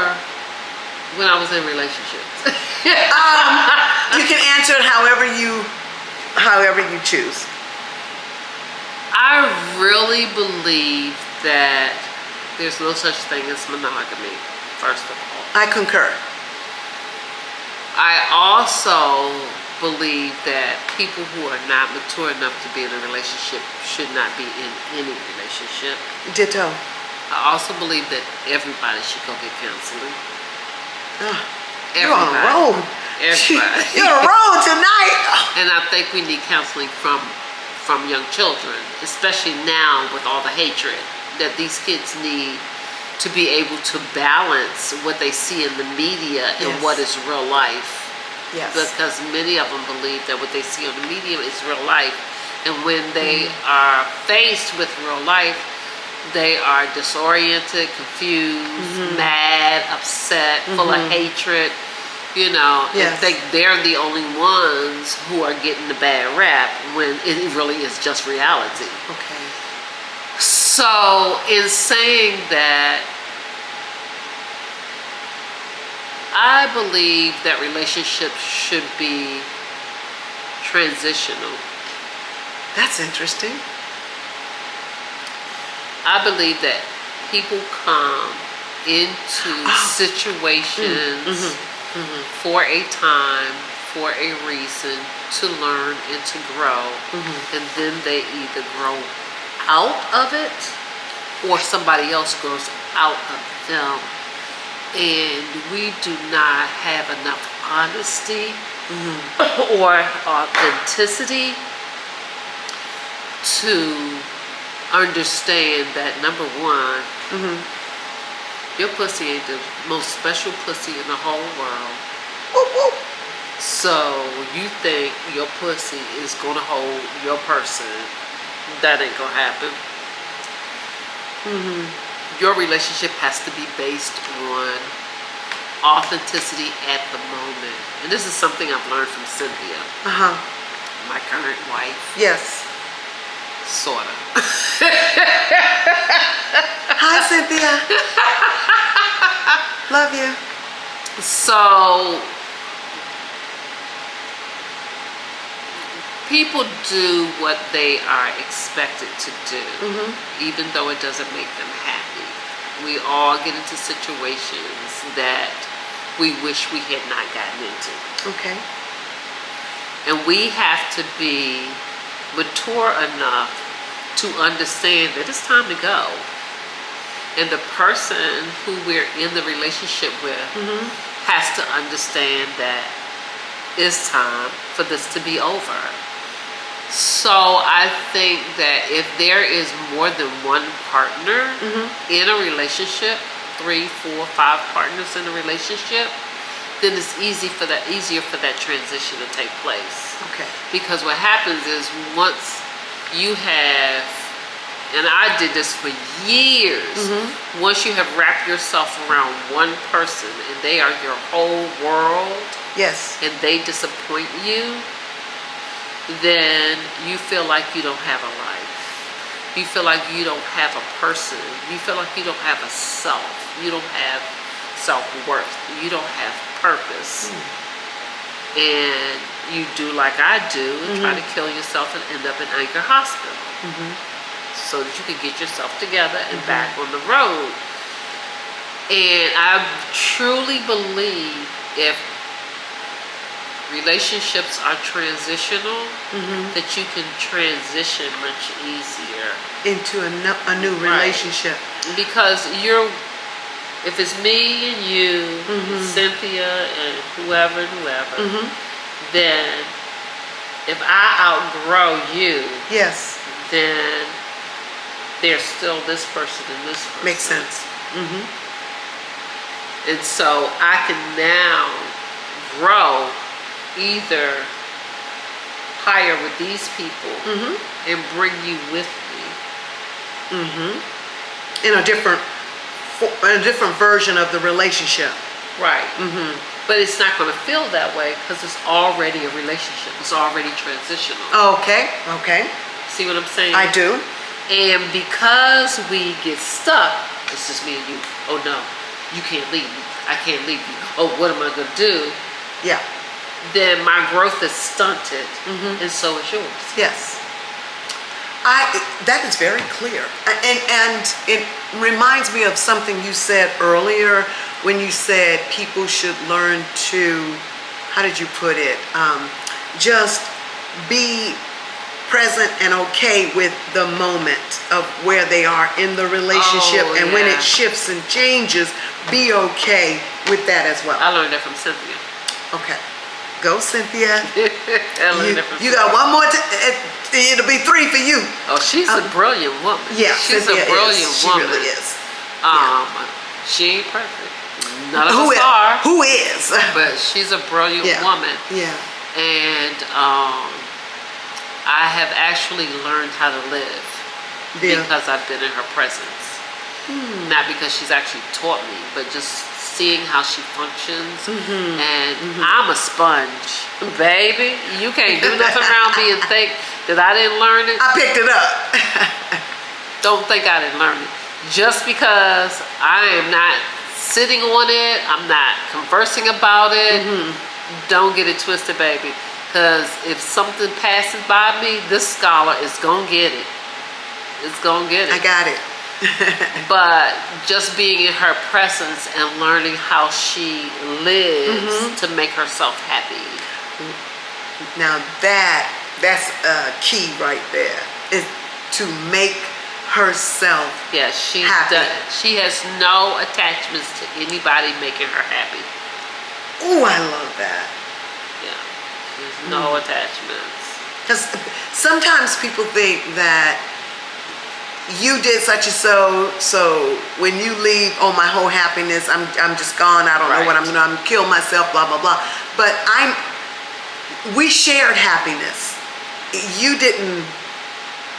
when I was in relationships? You can answer it however you choose. I really believe that there's no such thing as monogamy, first of all. I concur. I also believe that people who are not mature enough to be in a relationship should not be in any relationship. Ditto. I also believe that everybody should go get counseling. You're on a Everybody. roll. Everybody. You're on a roll tonight. And I think we need counseling from young children, especially now with all the hatred that these kids need to be able to balance what they see in the media and Yes. what is real life. Yes. Because many of them believe that what they see on the media is real life. And when they are faced with real life, they are disoriented, confused, mad, upset, full of hatred, and Yes. think they're the only ones who are getting the bad rap when it really is just reality. Okay. So, in saying that, I believe that relationships should be transitional. That's interesting. I believe that people come into situations for a time, for a reason, to learn and to grow, and then they either grow out of it or somebody else grows out of them. And we do not have enough honesty or authenticity to understand that, number one, your pussy ain't the most special pussy in the whole world. Whoop, whoop. So you think your pussy is gonna hold your person. That ain't gonna happen. Your relationship has to be based on authenticity at the moment. And this is something I've learned from Cynthia, my current wife. Yes. Sorta. Hi, Cynthia. Love you. So people do what they are expected to do, even though it doesn't make them happy. We all get into situations that we wish we had not gotten into. Okay. And we have to be mature enough to understand that it's time to go. And the person who we're in the relationship with has to understand that it's time for this to be over. So I think that if there is more than one partner in a relationship, 3, 4, 5 partners in a relationship, then it's easier for that transition to take place. Okay. Because what happens is once you have, and I did this for years, once you have wrapped yourself around one person and they are your whole world, Yes. and they disappoint you, then you feel like you don't have a life. You feel like you don't have a person. You feel like you don't have a self. You don't have self-worth. You don't have purpose. And you do like I do and try to kill yourself and end up in Anchor Hospital. So that you can get yourself together and back on the road. And I truly believe if relationships are transitional, that you can transition much easier Into a new relationship. because if it's me and you, Cynthia and whoever, then if I outgrow you, Yes, then there's still this person and this person. makes sense. And so I can now grow either higher with these people and bring you with me. In a different version of the relationship. Right. But it's not going to feel that way because it's already a relationship. It's already transitional. Okay. See what I'm saying? I do. And because we get stuck, it's just me and you. Oh no, you can't leave me. I can't leave you. Oh, what am I going to do? Yeah. Then my growth is stunted, and so is yours. Yes. That is very clear. And it reminds me of something you said earlier when you said people should learn to, how did you put it? Just be present and okay with the moment of where they are in the relationship. Oh, and when yeah. it shifts and changes, be okay with that as well. I learned that from Cynthia. Okay. Go, Cynthia. I learned that from You got one more. It'll be 3 for you. Oh, she's a brilliant woman. Yeah, she's Cynthia a brilliant is. woman. She really is. She ain't perfect. None of Who us is? are. Who is? But she's a brilliant woman. Yeah. And I have actually learned how to live because I've been in her presence. Not because she's actually taught me, but just seeing how she functions. And I'm a sponge. Baby, you can't do nothing around me and think that I didn't learn it. I picked it up. Don't think I didn't learn it. Just because I am not sitting on it, I'm not conversing about it, don't get it twisted, baby. Because if something passes by me, this scholar is going to get it. It's going to get it. I got it. But just being in her presence and learning how she lives to make herself happy. Now that's a key right there. Is to make herself happy. She has no attachments to anybody making her happy. Oh, I love that. Yeah. There's no attachments. Because sometimes people think that you did such and so when you leave, oh, my whole happiness, I'm just gone. I don't know what I'm gonna. I'm gonna kill myself. Blah blah blah. But we shared happiness. You didn't.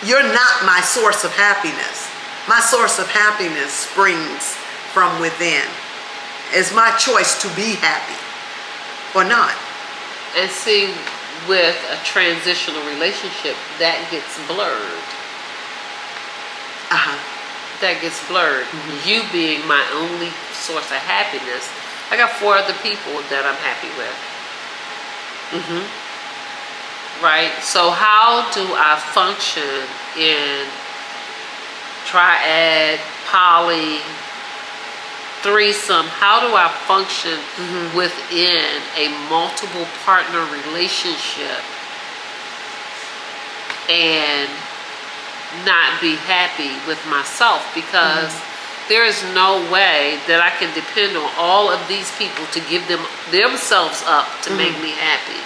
You're not my source of happiness. My source of happiness springs from within. It's my choice to be happy or not. And see, with a transitional relationship, that gets blurred. That gets blurred. You being my only source of happiness. I got 4 other people that I'm happy with. Right? So how do I function in triad, poly, threesome? How do I function within a multiple partner relationship and not be happy with myself? Because there is no way that I can depend on all of these people to give themselves up to make me happy.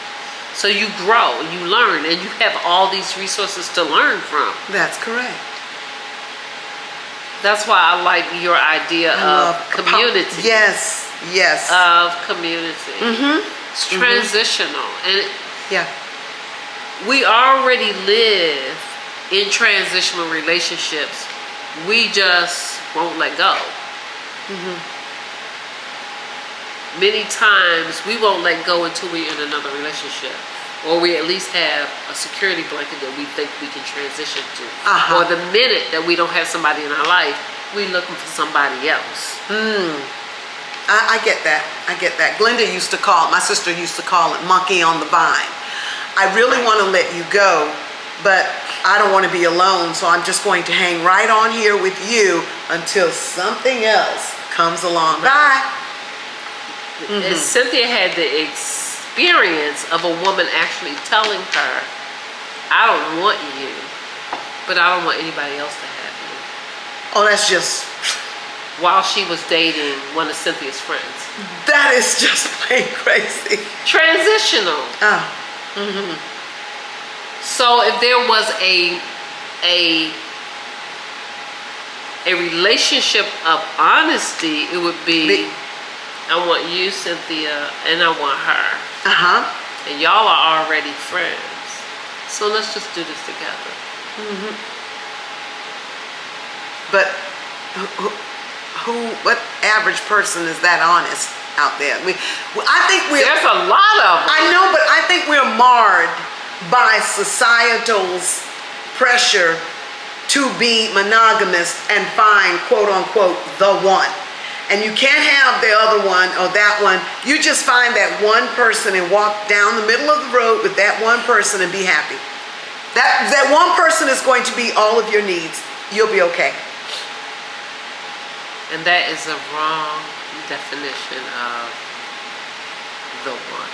So you grow, you learn, and you have all these resources to learn from. That's correct. That's why I like your idea of community. Yes. Of community. It's transitional. And we already live in transitional relationships. We just won't let go. Many times we won't let go until we're in another relationship, or we at least have a security blanket that we think we can transition to. Or the minute that we don't have somebody in our life, we're looking for somebody else. I get that. Glenda used to call it, my sister used to call it monkey on the vine. I really want to let you go, but I don't want to be alone, so I'm just going to hang right on here with you until something else comes along. Bye. And Cynthia had the experience of a woman actually telling her, I don't want you, but I don't want anybody else to have you. Oh, that's just... While she was dating one of Cynthia's friends. That is just plain crazy. Transitional. So if there was a relationship of honesty, it would be, I want you, Cynthia, and I want her. And y'all are already friends. So let's just do this together. But what average person is that honest out there? I think there's a lot of them. I know, but I think we're marred by societal's pressure to be monogamous and find, quote unquote, the one. And you can't have the other one or that one. You just find that one person and walk down the middle of the road with that one person and be happy. That one person is going to be all of your needs. You'll be okay. And that is a wrong definition of the one.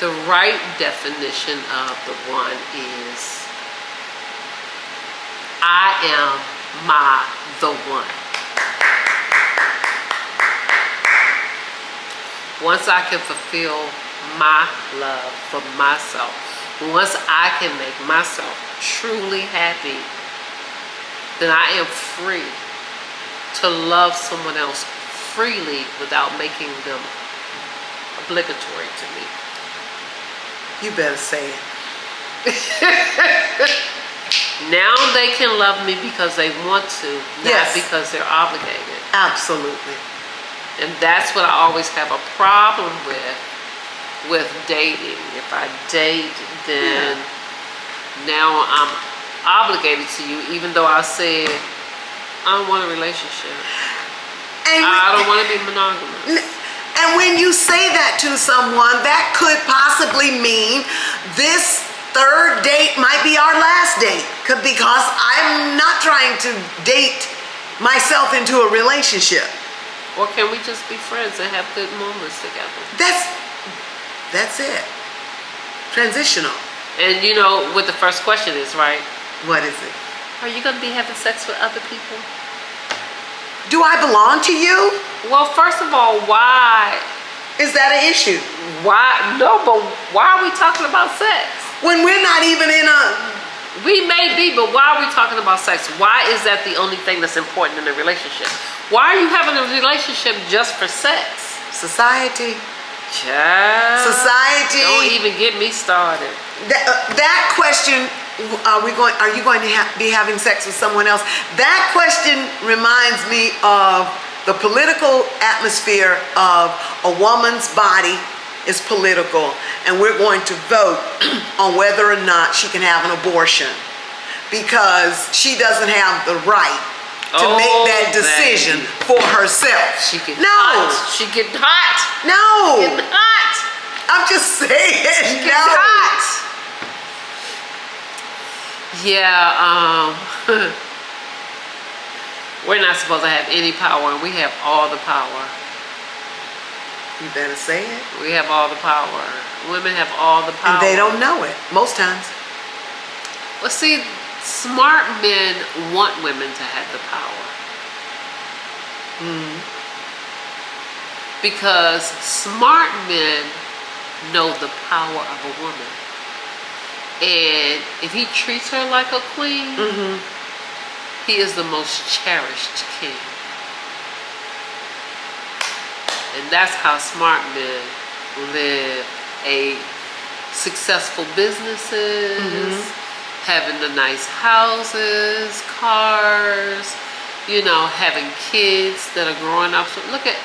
The right definition of the one is, I am the one. Once I can fulfill my love for myself, once I can make myself truly happy, then I am free to love someone else freely without making them obligatory to me. You better say it. Now they can love me because they want to, not because they're obligated. Absolutely. And that's what I always have a problem with dating. If I date, then now I'm obligated to you, even though I said I don't want a relationship. And I don't want to be monogamous. And when you say that to someone, that could possibly mean this third date might be our last date, because I'm not trying to date myself into a relationship. Or can we just be friends and have good moments together? That's it. Transitional. And you know what the first question is, right? What is it? Are you going to be having sex with other people? Do I belong to you? Well, first of all, why? Is that an issue? Why? No, but why are we talking about sex? When we're not even in a... We may be, but why are we talking about sex? Why is that the only thing that's important in a relationship? Why are you having a relationship just for sex? Society. Child. Society. Don't even get me started. That question, are you going to be having sex with someone else? That question reminds me of the political atmosphere of a woman's body is political, and we're going to vote on whether or not she can have an abortion because she doesn't have the right to make that decision for herself. She getting hot. She getting hot. No. Getting hot. I'm just saying. She getting hot. Yeah, we're not supposed to have any power, and we have all the power. You better say it. We have all the power. Women have all the power. And they don't know it, most times. Well, see, smart men want women to have the power. Because smart men know the power of a woman. And if he treats her like a queen, he is the most cherished king. And that's how smart men live successful businesses, having the nice houses, cars, having kids that are growing up. So look at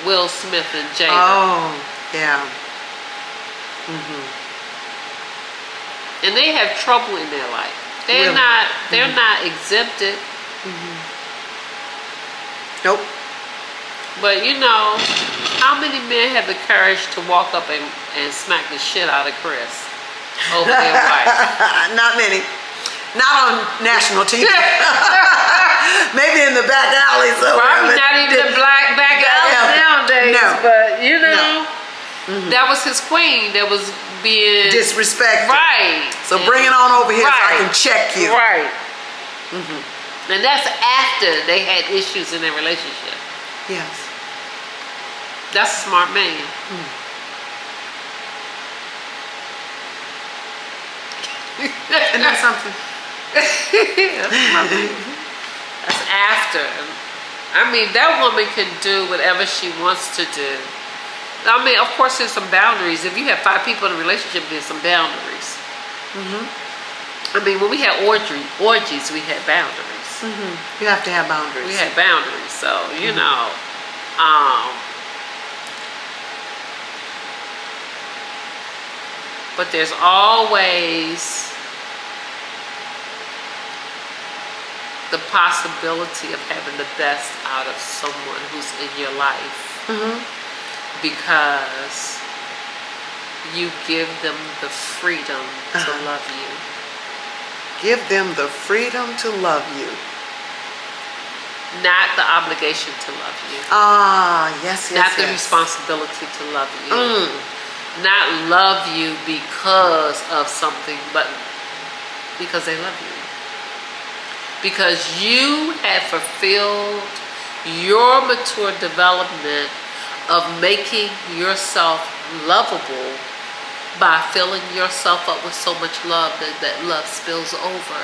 Will Smith and Jada. Oh, yeah. And they have trouble in their life. They're not exempted. Nope. But you know, how many men have the courage to walk up and smack the shit out of Chris over their wife? Not many. Not on national TV. Maybe in the back alleys. Probably not even the back alleys nowadays. No. But you know, that was his queen that was being disrespected. Right. So bring it on over here so I can check you. Right. And that's after they had issues in their relationship. Yes. That's a smart man. Isn't that something? That's after. I mean, that woman can do whatever she wants to do. I mean, of course, there's some boundaries. If you have 5 people in a relationship, there's some boundaries. I mean, when we had orgies, we had boundaries. You have to have boundaries. We had boundaries, so you know. But there's always the possibility of having the best out of someone who's in your life, because you give them the freedom to love you. Give them the freedom to love you. Not the obligation to love you. Yes. Not the responsibility to love you. Not love you because of something, but because they love you. Because you have fulfilled your mature development of making yourself lovable by filling yourself up with so much love that love spills over,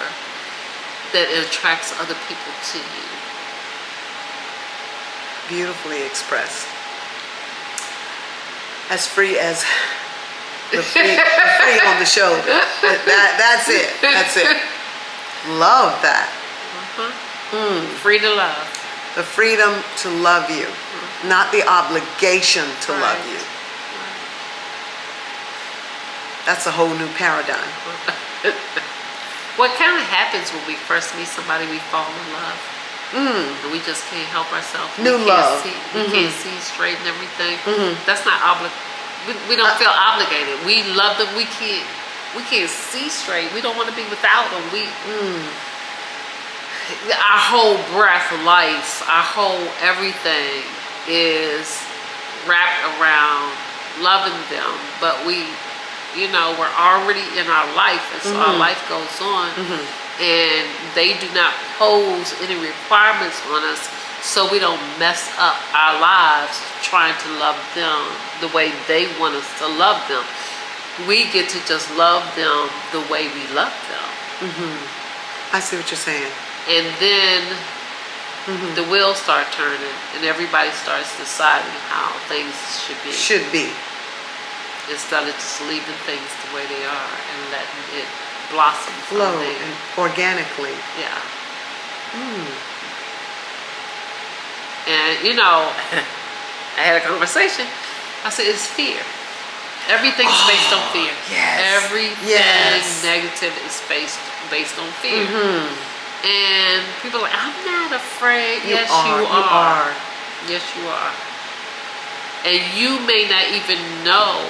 that it attracts other people to you. Beautifully expressed. As free as the free on the shoulder. That's it. That's it. Love that. Free to love. The freedom to love you, not the obligation to love you. That's a whole new paradigm. What kind of happens when we first meet somebody, we fall in love? And we just can't help ourselves. New love. We can't see straight and everything. That's not we don't feel obligated. We love them. We can't see straight. We don't want to be without them. Our whole breath, life, our whole everything is wrapped around loving them. But we're already in our life, and so our life goes on. And they do not pose any requirements on us, so we don't mess up our lives trying to love them the way they want us to love them. We get to just love them the way we love them. I see what you're saying. And then the wheels start turning, and everybody starts deciding how things should be. Instead of just leaving things the way they are and letting it blossom, flow, and organically. Yeah. And I had a conversation. I said, it's fear. Everything's based on fear. Yes. Everything negative is based on fear. And people are like, I'm not afraid. Yes, you are. Yes, you are. And you may not even know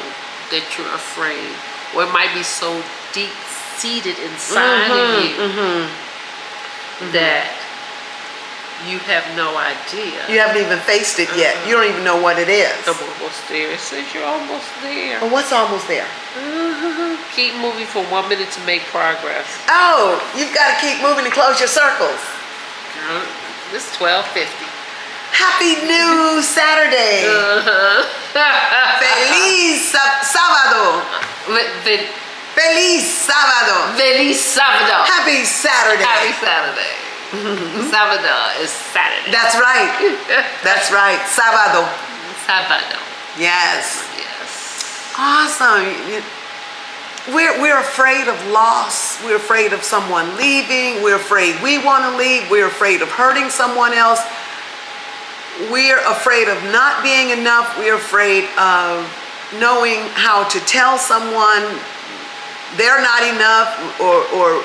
that you're afraid, or it might be so deep-seated inside of you that you have no idea. You haven't even faced it yet. You don't even know what it is. I'm almost there. It says you're almost there. Well, what's almost there? Keep moving for 1 minute to make progress. Oh, you've got to keep moving to close your circles. Girl, this is 12:50. Happy new Saturday. Feliz sábado. Feliz sábado. Feliz sábado. Happy Saturday. Happy Saturday. Sábado is Saturday. That's right. That's right. Sábado. Sábado. Yes. Yes. Awesome. We're afraid of loss. We're afraid of someone leaving. We're afraid we want to leave. We're afraid of hurting someone else. We're afraid of not being enough. We're afraid of knowing how to tell someone they're not enough, or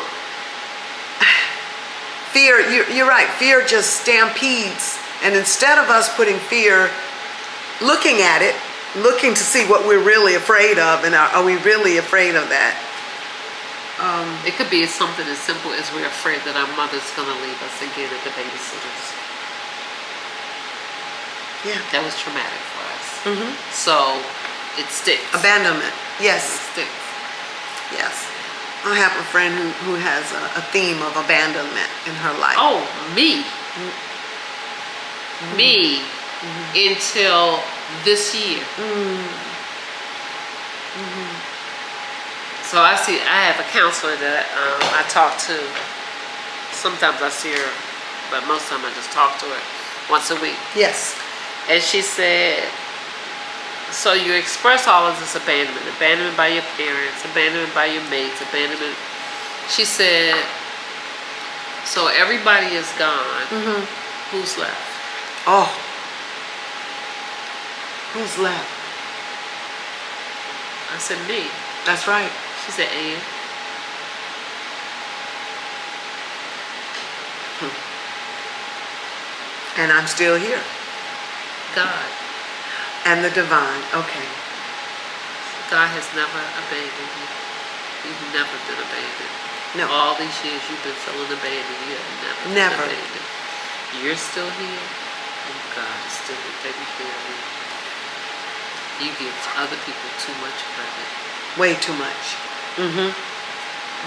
fear. You're right. Fear just stampedes And instead of us putting fear, looking at it, looking to see what we're really afraid of, and are we really afraid of that? It could be something as simple as we're afraid that our mother's going to leave us again at the babysitters. Yeah. That was traumatic for us. So it sticks. Abandonment. It Yes. sticks. Yes. I have a friend who has a theme of abandonment in her life. Oh, me. Me until this year. So I have a counselor that I talk to. Sometimes I see her, but most of the time I just talk to her once a week. Yes. And she said, so you express all of this abandonment by your parents, abandonment by your mates, abandonment. She said, so everybody is gone. Who's left? Oh. Who's left? I said, me. That's right. She said, and? And I'm still here. God. And the divine. Okay. God has never abandoned you. You've never been abandoned. No. All these years you've been feeling abandoned. You have never been abandoned. You're still here, and God is still taking care of you. You give other people too much credit. Way too much.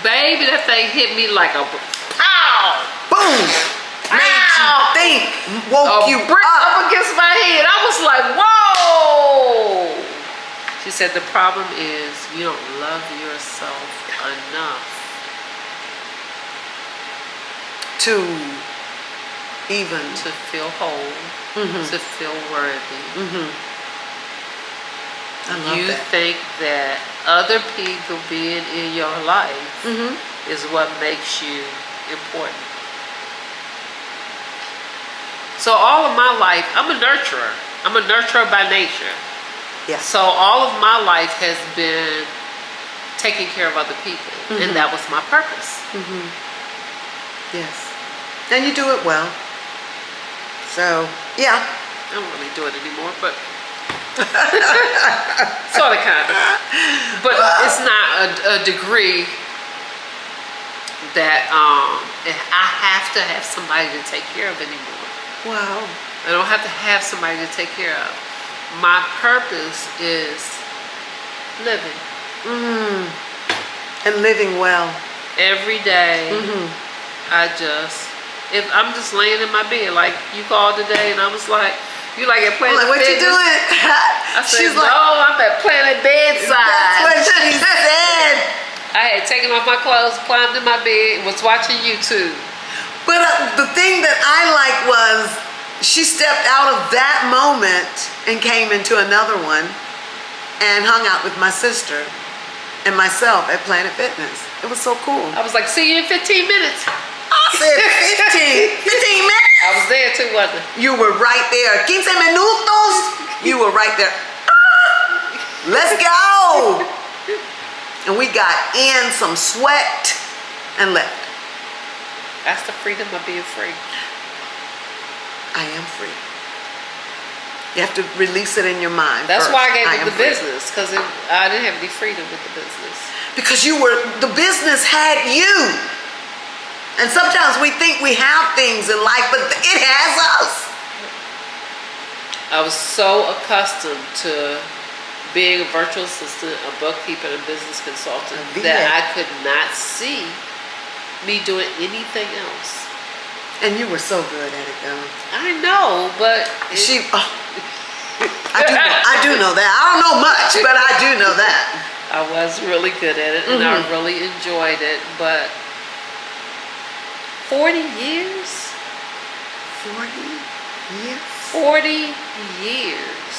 Baby, that thing hit me like a pow! Boom! Made you think. Woke you brick up. up against my head. I was like, whoa! She said the problem is you don't love yourself enough To even. to feel whole, to feel worthy. I love You that. think that other people being in your life is what makes you important. So all of my life, I'm a nurturer. I'm a nurturer by nature. Yes. So all of my life has been taking care of other people, and that was my purpose. Yes. And you do it well. So, yeah. I don't really do it anymore, but sort of, kind of. But it's not a degree that I have to have somebody to take care of anymore. Wow. I don't have to have somebody to take care of. My purpose is living. And living well. Every day, if I'm just laying in my bed, like you called today, and I was like, you like at Planet Like, what you Fitness? doing? I said, She's no, like, I'm at Planet Bedside. that's what she said. I had taken off my clothes, climbed in my bed, was watching YouTube. But the thing that I liked was she stepped out of that moment and came into another one and hung out with my sister and myself at Planet Fitness. It was so cool. I was like, see you in 15 minutes. I said 15 minutes. I was there too, wasn't I? You were right there. 15 minutos. You were right there. Let's go. And we got in some sweat and left. That's the freedom of being free. I am free. You have to release it in your mind. That's first. why I gave am it the free. business, because I didn't have any freedom with the business. Because the business had you. And sometimes we think we have things in life, but it has us. I was so accustomed to being a virtual assistant, a bookkeeper, and a business consultant that I could not see me doing anything else. And you were so good at it, though. I know, but I do know that. I don't know much, but I do know that. I was really good at it, and I really enjoyed it. But 40 years? 40 years? 40 years.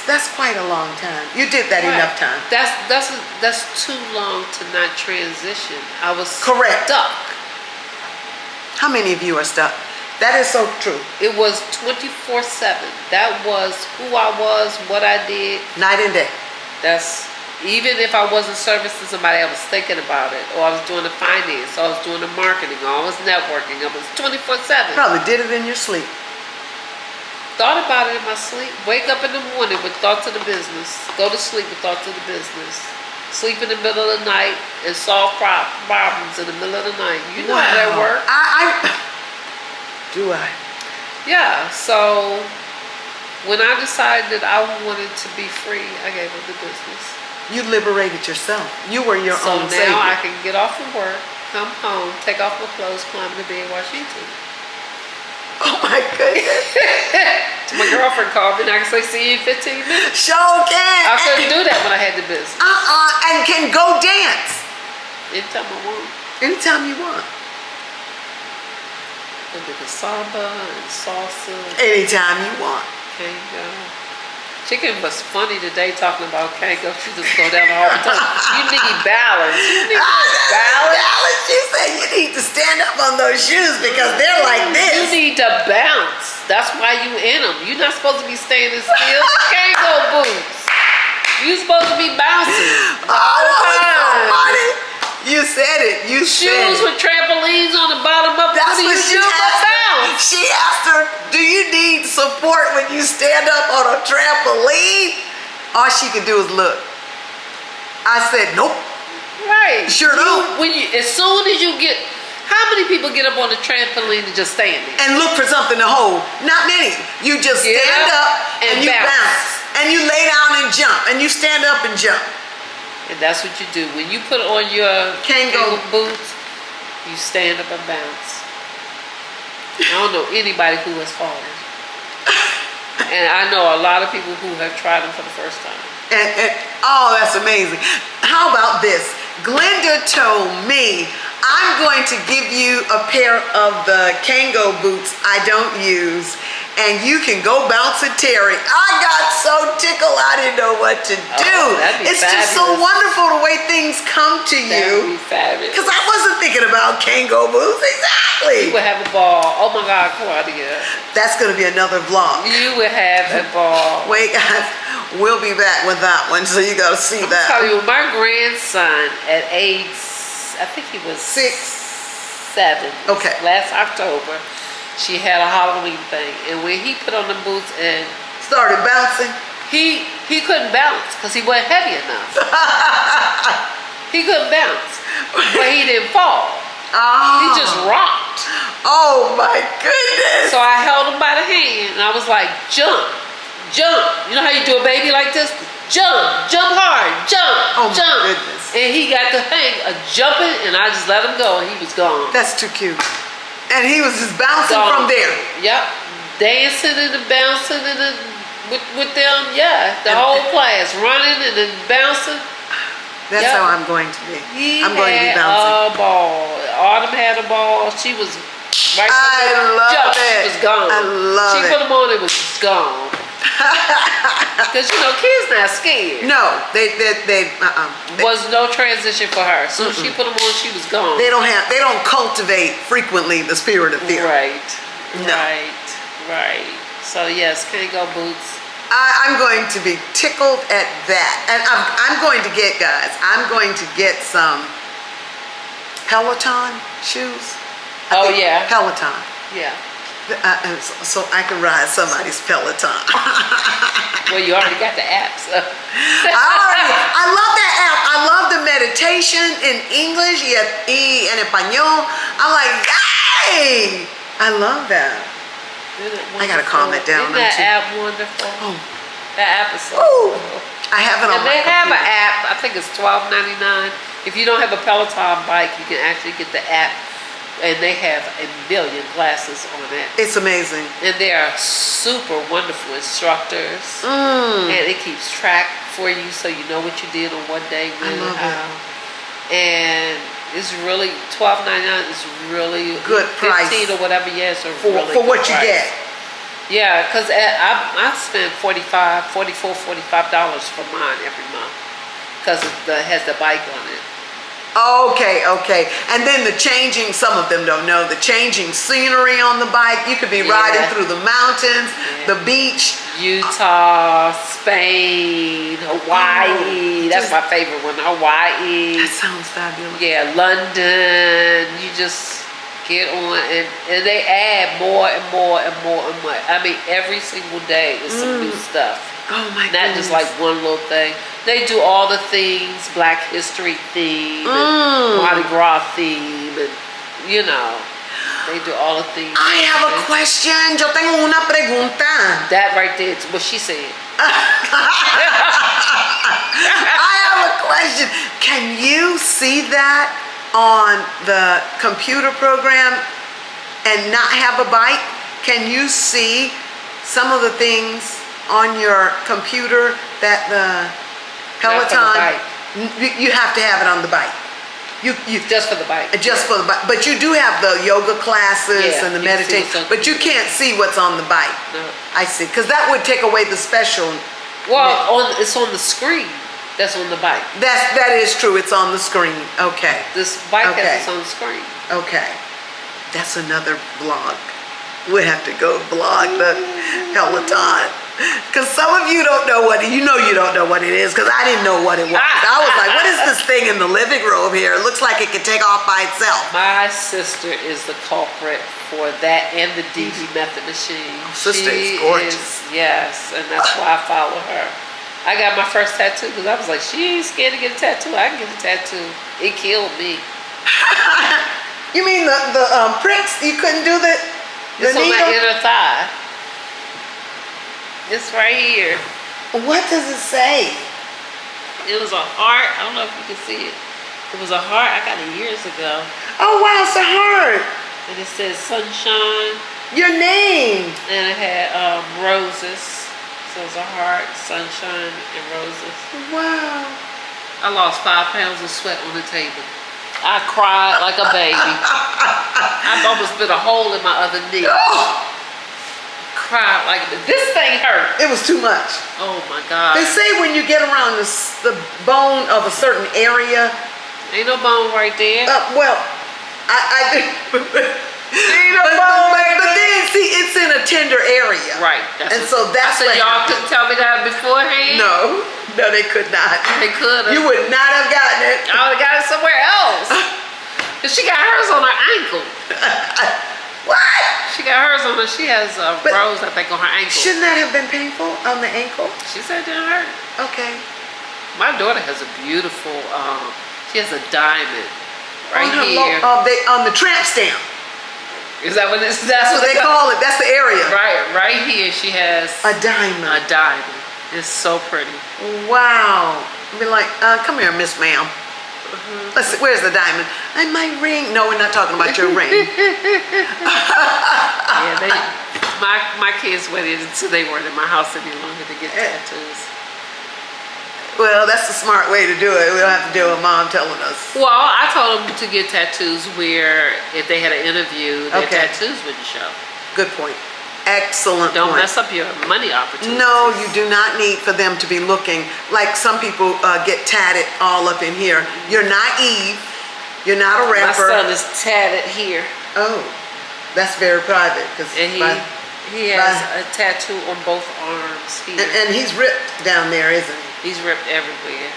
That's quite a long time. You did that Right. enough time. That's too long to not transition. I was Correct. stuck. How many of you are stuck? That is so true. It was 24/7. That was who I was, what I did. Night and day. That's even if I wasn't servicing somebody, I was thinking about it, or I was doing the finance, or I was doing the marketing, or I was networking. I was 24/7. Probably did it in your sleep. thought about it in my sleep. Wake up in the morning with thoughts of the business. Go to sleep with thoughts of the business. Sleep in the middle of the night and solve problems in the middle of the night. You know how that works. Do I? Yeah, so when I decided that I wanted to be free, I gave up the business. You liberated yourself. You were your So own now savior. I can get off from work, come home, take off my clothes, climb in the bed, watch YouTube. Oh my goodness. So my girlfriend called me and I can say, see you in 15 minutes. Sure can. I couldn't do that when I had the business. And can go dance. Anytime I want. Anytime you want. I did the samba and salsa. Anytime you want. Tango. Chicken was funny today talking about Kango. She just go down the hall and talk. You need balance. You need balance. She said you need to stand up on those shoes because they're like this. You need to bounce. That's why you in them. You're not supposed to be standing still. Kango boots. You supposed to be bouncing. Oh, that was so funny. You said it. You said Shoes it. with trampolines on the bottom of That's what do what you she do but asked her. bounce? She asked her, do you need support when you stand up on a trampoline? All she could do is look. I said, nope. Right. Sure don't. As soon as you get, how many people get up on the trampoline and just stand there? And look for something to hold. Not many. You just Get stand up up and you bounce. bounce. And you lay down and jump. And you stand up and jump. And that's what you do. When you put on your Kango boots, you stand up and bounce. I don't know anybody who has fallen. And I know a lot of people who have tried them for the first time. And oh, that's amazing. How about this? Glenda told me I'm going to give you a pair of the Kango boots I don't use, and you can go bounce at Terry. I got so tickled I didn't know what to do. That'd be it's just so fabulous. wonderful the way things come to That you. would be fabulous. Because I wasn't thinking about Kango boots. You Exactly. would have a ball. Oh my God, Claudia. That's going to be another vlog. You would have a ball. Wait, guys. We'll be back with that one, so you got to see I'm that. telling you, my grandson at age, I think he was 7. Okay. Last October, she had a Halloween thing, and when he put on the boots and Started bouncing. he couldn't bounce because he wasn't heavy enough. He couldn't bounce, but he didn't fall. He just rocked. Oh my goodness. So I held him by the hand, and I was like, jump. Jump. You know how you do a baby like this? Jump hard, jump, Oh my jump. goodness. And he got the hang of jumping, and I just let him go, and he was gone. That's too cute. And he was just bouncing from Gone. there. Yep. Dancing and bouncing and with them, yeah. The whole class running and then bouncing. That's Yep. how I'm going to be. He I'm going to be had bouncing. a ball. Autumn had a ball. She was right I from the love jump. it. She was gone. I love she it. put them on, it was gone. Because kids not scared. No, they Was no transition for her. So she put them on, she was gone. they don't cultivate frequently the spirit of fear. Right. No. Right. So yes, Kango boots. I'm going to be tickled at that. And I'm going to get, guys, I'm going to get some Peloton shoes. Oh, yeah. Peloton. Yeah. So I can ride somebody's Peloton. Well, you already got the app, so. I love that app. I love the meditation in English y en español. I'm like, yay! I love that. I gotta calm it down. Isn't that app wonderful? Oh. That app is so Ooh. wonderful. I have it on And my they have an computer. app, I think it's $12.99. If you don't have a Peloton bike, you can actually get the app, and they have a million classes on it. It's amazing. And they are super wonderful instructors. And it keeps track for you so you know what you did on what day, when, love and how. And it's really, $12.99 is really Good price. 15 or whatever, yes, or For really what good you price. get. Yeah, because I spend $45 for mine every month because it has the bike on it. Okay. And then some of them don't know, the changing scenery on the bike. You could be riding through the mountains, the beach. Utah, Spain, Hawaii. That's my favorite one. Hawaii. That sounds fabulous. Yeah, London. You just Get on, and they add more and more and more and more. I mean, every single day is some new stuff. Oh my Not goodness. just like one little thing. They do all the themes, Black History theme, and Mardi Gras theme, and you know, they do all the themes. I have a question. Yo tengo una pregunta. That right there is what she said. I have a question. Can you see that on the computer program and not have a bike? Can you see some of the things on your computer that the Peloton? You have to have it on the bike. You Just for the bike. just for the bike. But you do have the yoga classes Yeah, and the you can see meditation. what's on But you can't see what's on the bike. No. I see, because that would take away the special. Well, it's on the screen. That's on the bike. That is true. It's on the screen. Okay. This bike Okay. has it's on the screen. Okay. That's another vlog. We have to go vlog the Peloton. Because some of you don't know you don't know what it is, because I didn't know what it was. I was like, what is this thing in the living room here? It looks like it could take off by itself. My sister is the culprit for that and the DD method machine. Sister is She gorgeous. Yes, and that's why I follow her. I got my first tattoo because I was like, she ain't scared to get a tattoo. I can get a tattoo. It killed me. You mean the pricks? You couldn't do the It's on my needle? inner thigh. It's right here. What does it say? It was a heart. I don't know if you can see it. It was a heart. I got it years ago. Oh wow, it's a heart. And it says sunshine. Your name. And it had roses. So it's a heart, sunshine, and roses. Wow. I lost 5 pounds of sweat on the table. I cried like a baby. I've almost bit a hole in my other knee. Cried like this thing hurt. It was too much. Oh my God. They say when you get around the bone of a certain area, Ain't no bone right there. well, I Ain't no bone right but there. then see, it's in a tender area. Right. And so that's I said what y'all happened. couldn't tell me that beforehand. No, they could not. They could have. You would not have gotten it. I would have got it somewhere else. Cause she got hers on her ankle. What? She got hers on her. She has a But rose, I think, on her ankle. Shouldn't that have been painful on the ankle? She said it didn't hurt. Okay. My daughter has a beautiful. She has a diamond right on her here. on the tramp stamp. Is that what it's? That's what they call it. That's the area. Right here. She has A diamond. a diamond. It's so pretty. Wow. Be like, come here, Miss Ma'am. Let's see, where's the diamond? And my ring. No, we're not talking about your ring. Yeah, my kids waited until they weren't in my house any longer to get tattoos. Well, that's the smart way to do it. We don't have to deal with Mom telling us. Well, I told them to get tattoos where if they had an interview, their Okay. tattoos wouldn't show. Good point. Excellent Don't point. mess up your money opportunities. No, you do not need for them to be looking like some people get tatted all up in here. You're not Eve. You're not a My rapper. son is tatted here, Oh, that's very private. Cause and he has a tattoo on both arms here. and he's ripped down there, isn't he? He's ripped everywhere.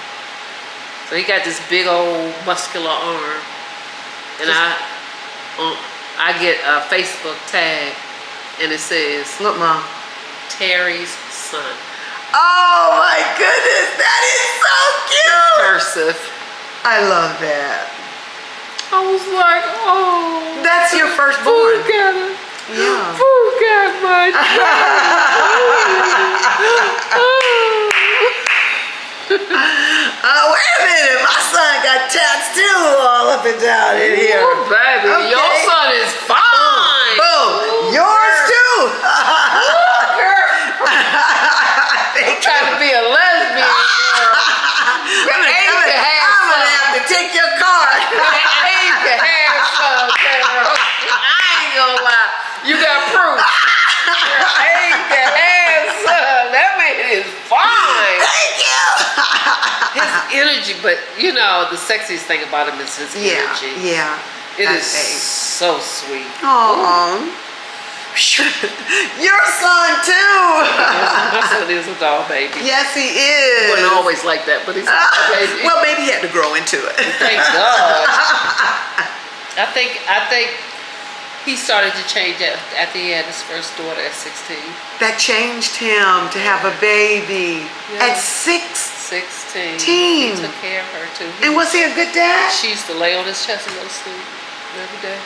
So he got this big old muscular arm, and I get a Facebook tag, and it says Look, Mom. Terry's son. Oh my goodness, that is so cute. Cursive. I love that. I was like, oh. That's your Who firstborn. got it? Yeah. Who got my Wait a minute, my son got tats too all up and down in here. Oh, baby, Okay. your son is fine. Boom. Yours too. I'm trying to be a lesbian girl. I'm gonna have to take your card. Ain't the have some, girl. I ain't gonna lie. You got proof. Ain't the have some. That man is fine. Thank you. His energy, but you know, the sexiest thing about him is his energy. Yeah. It is That's so sweet. Aww. Your son too. My son is a doll baby. Yes, he He is. wasn't always like that, but he's a doll baby. Well, maybe he had to grow into it. Thank God. I think he started to change after he had his first daughter at 16. That changed him to have a baby Yeah. at 6. 16. Teen. He took care of her too. And was he a good dad? She used to lay on his chest and go to sleep every day.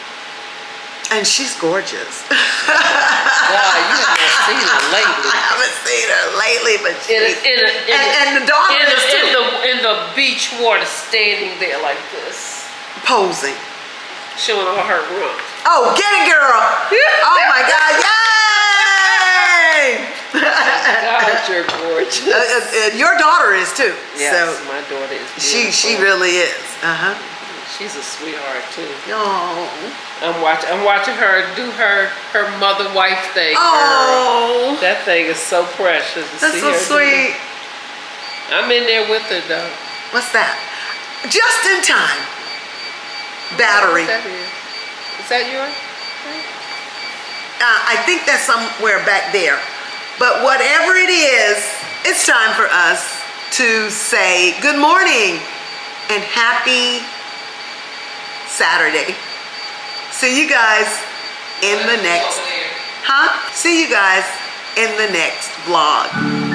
And she's gorgeous. God, you haven't seen her I lately. haven't seen her lately, but she, and the daughter is too. In the beach water, standing there like this, Posing. showing all her rump. Oh, get it, girl! Oh my God! Yay! God, you're gorgeous. Your daughter is too. Yes, So my daughter is she beautiful. really is. She's a sweetheart too. Oh. I'm watching her do her mother-wife thing. Oh. That thing is so precious to That's see so her sweet. do. I'm in there with her though. What's that? Just in time. Battery. What that is. Is that yours? I think that's somewhere back there. But whatever it is, it's time for us to say good morning and happy Saturday. See you guys in the next, See you guys in the next vlog.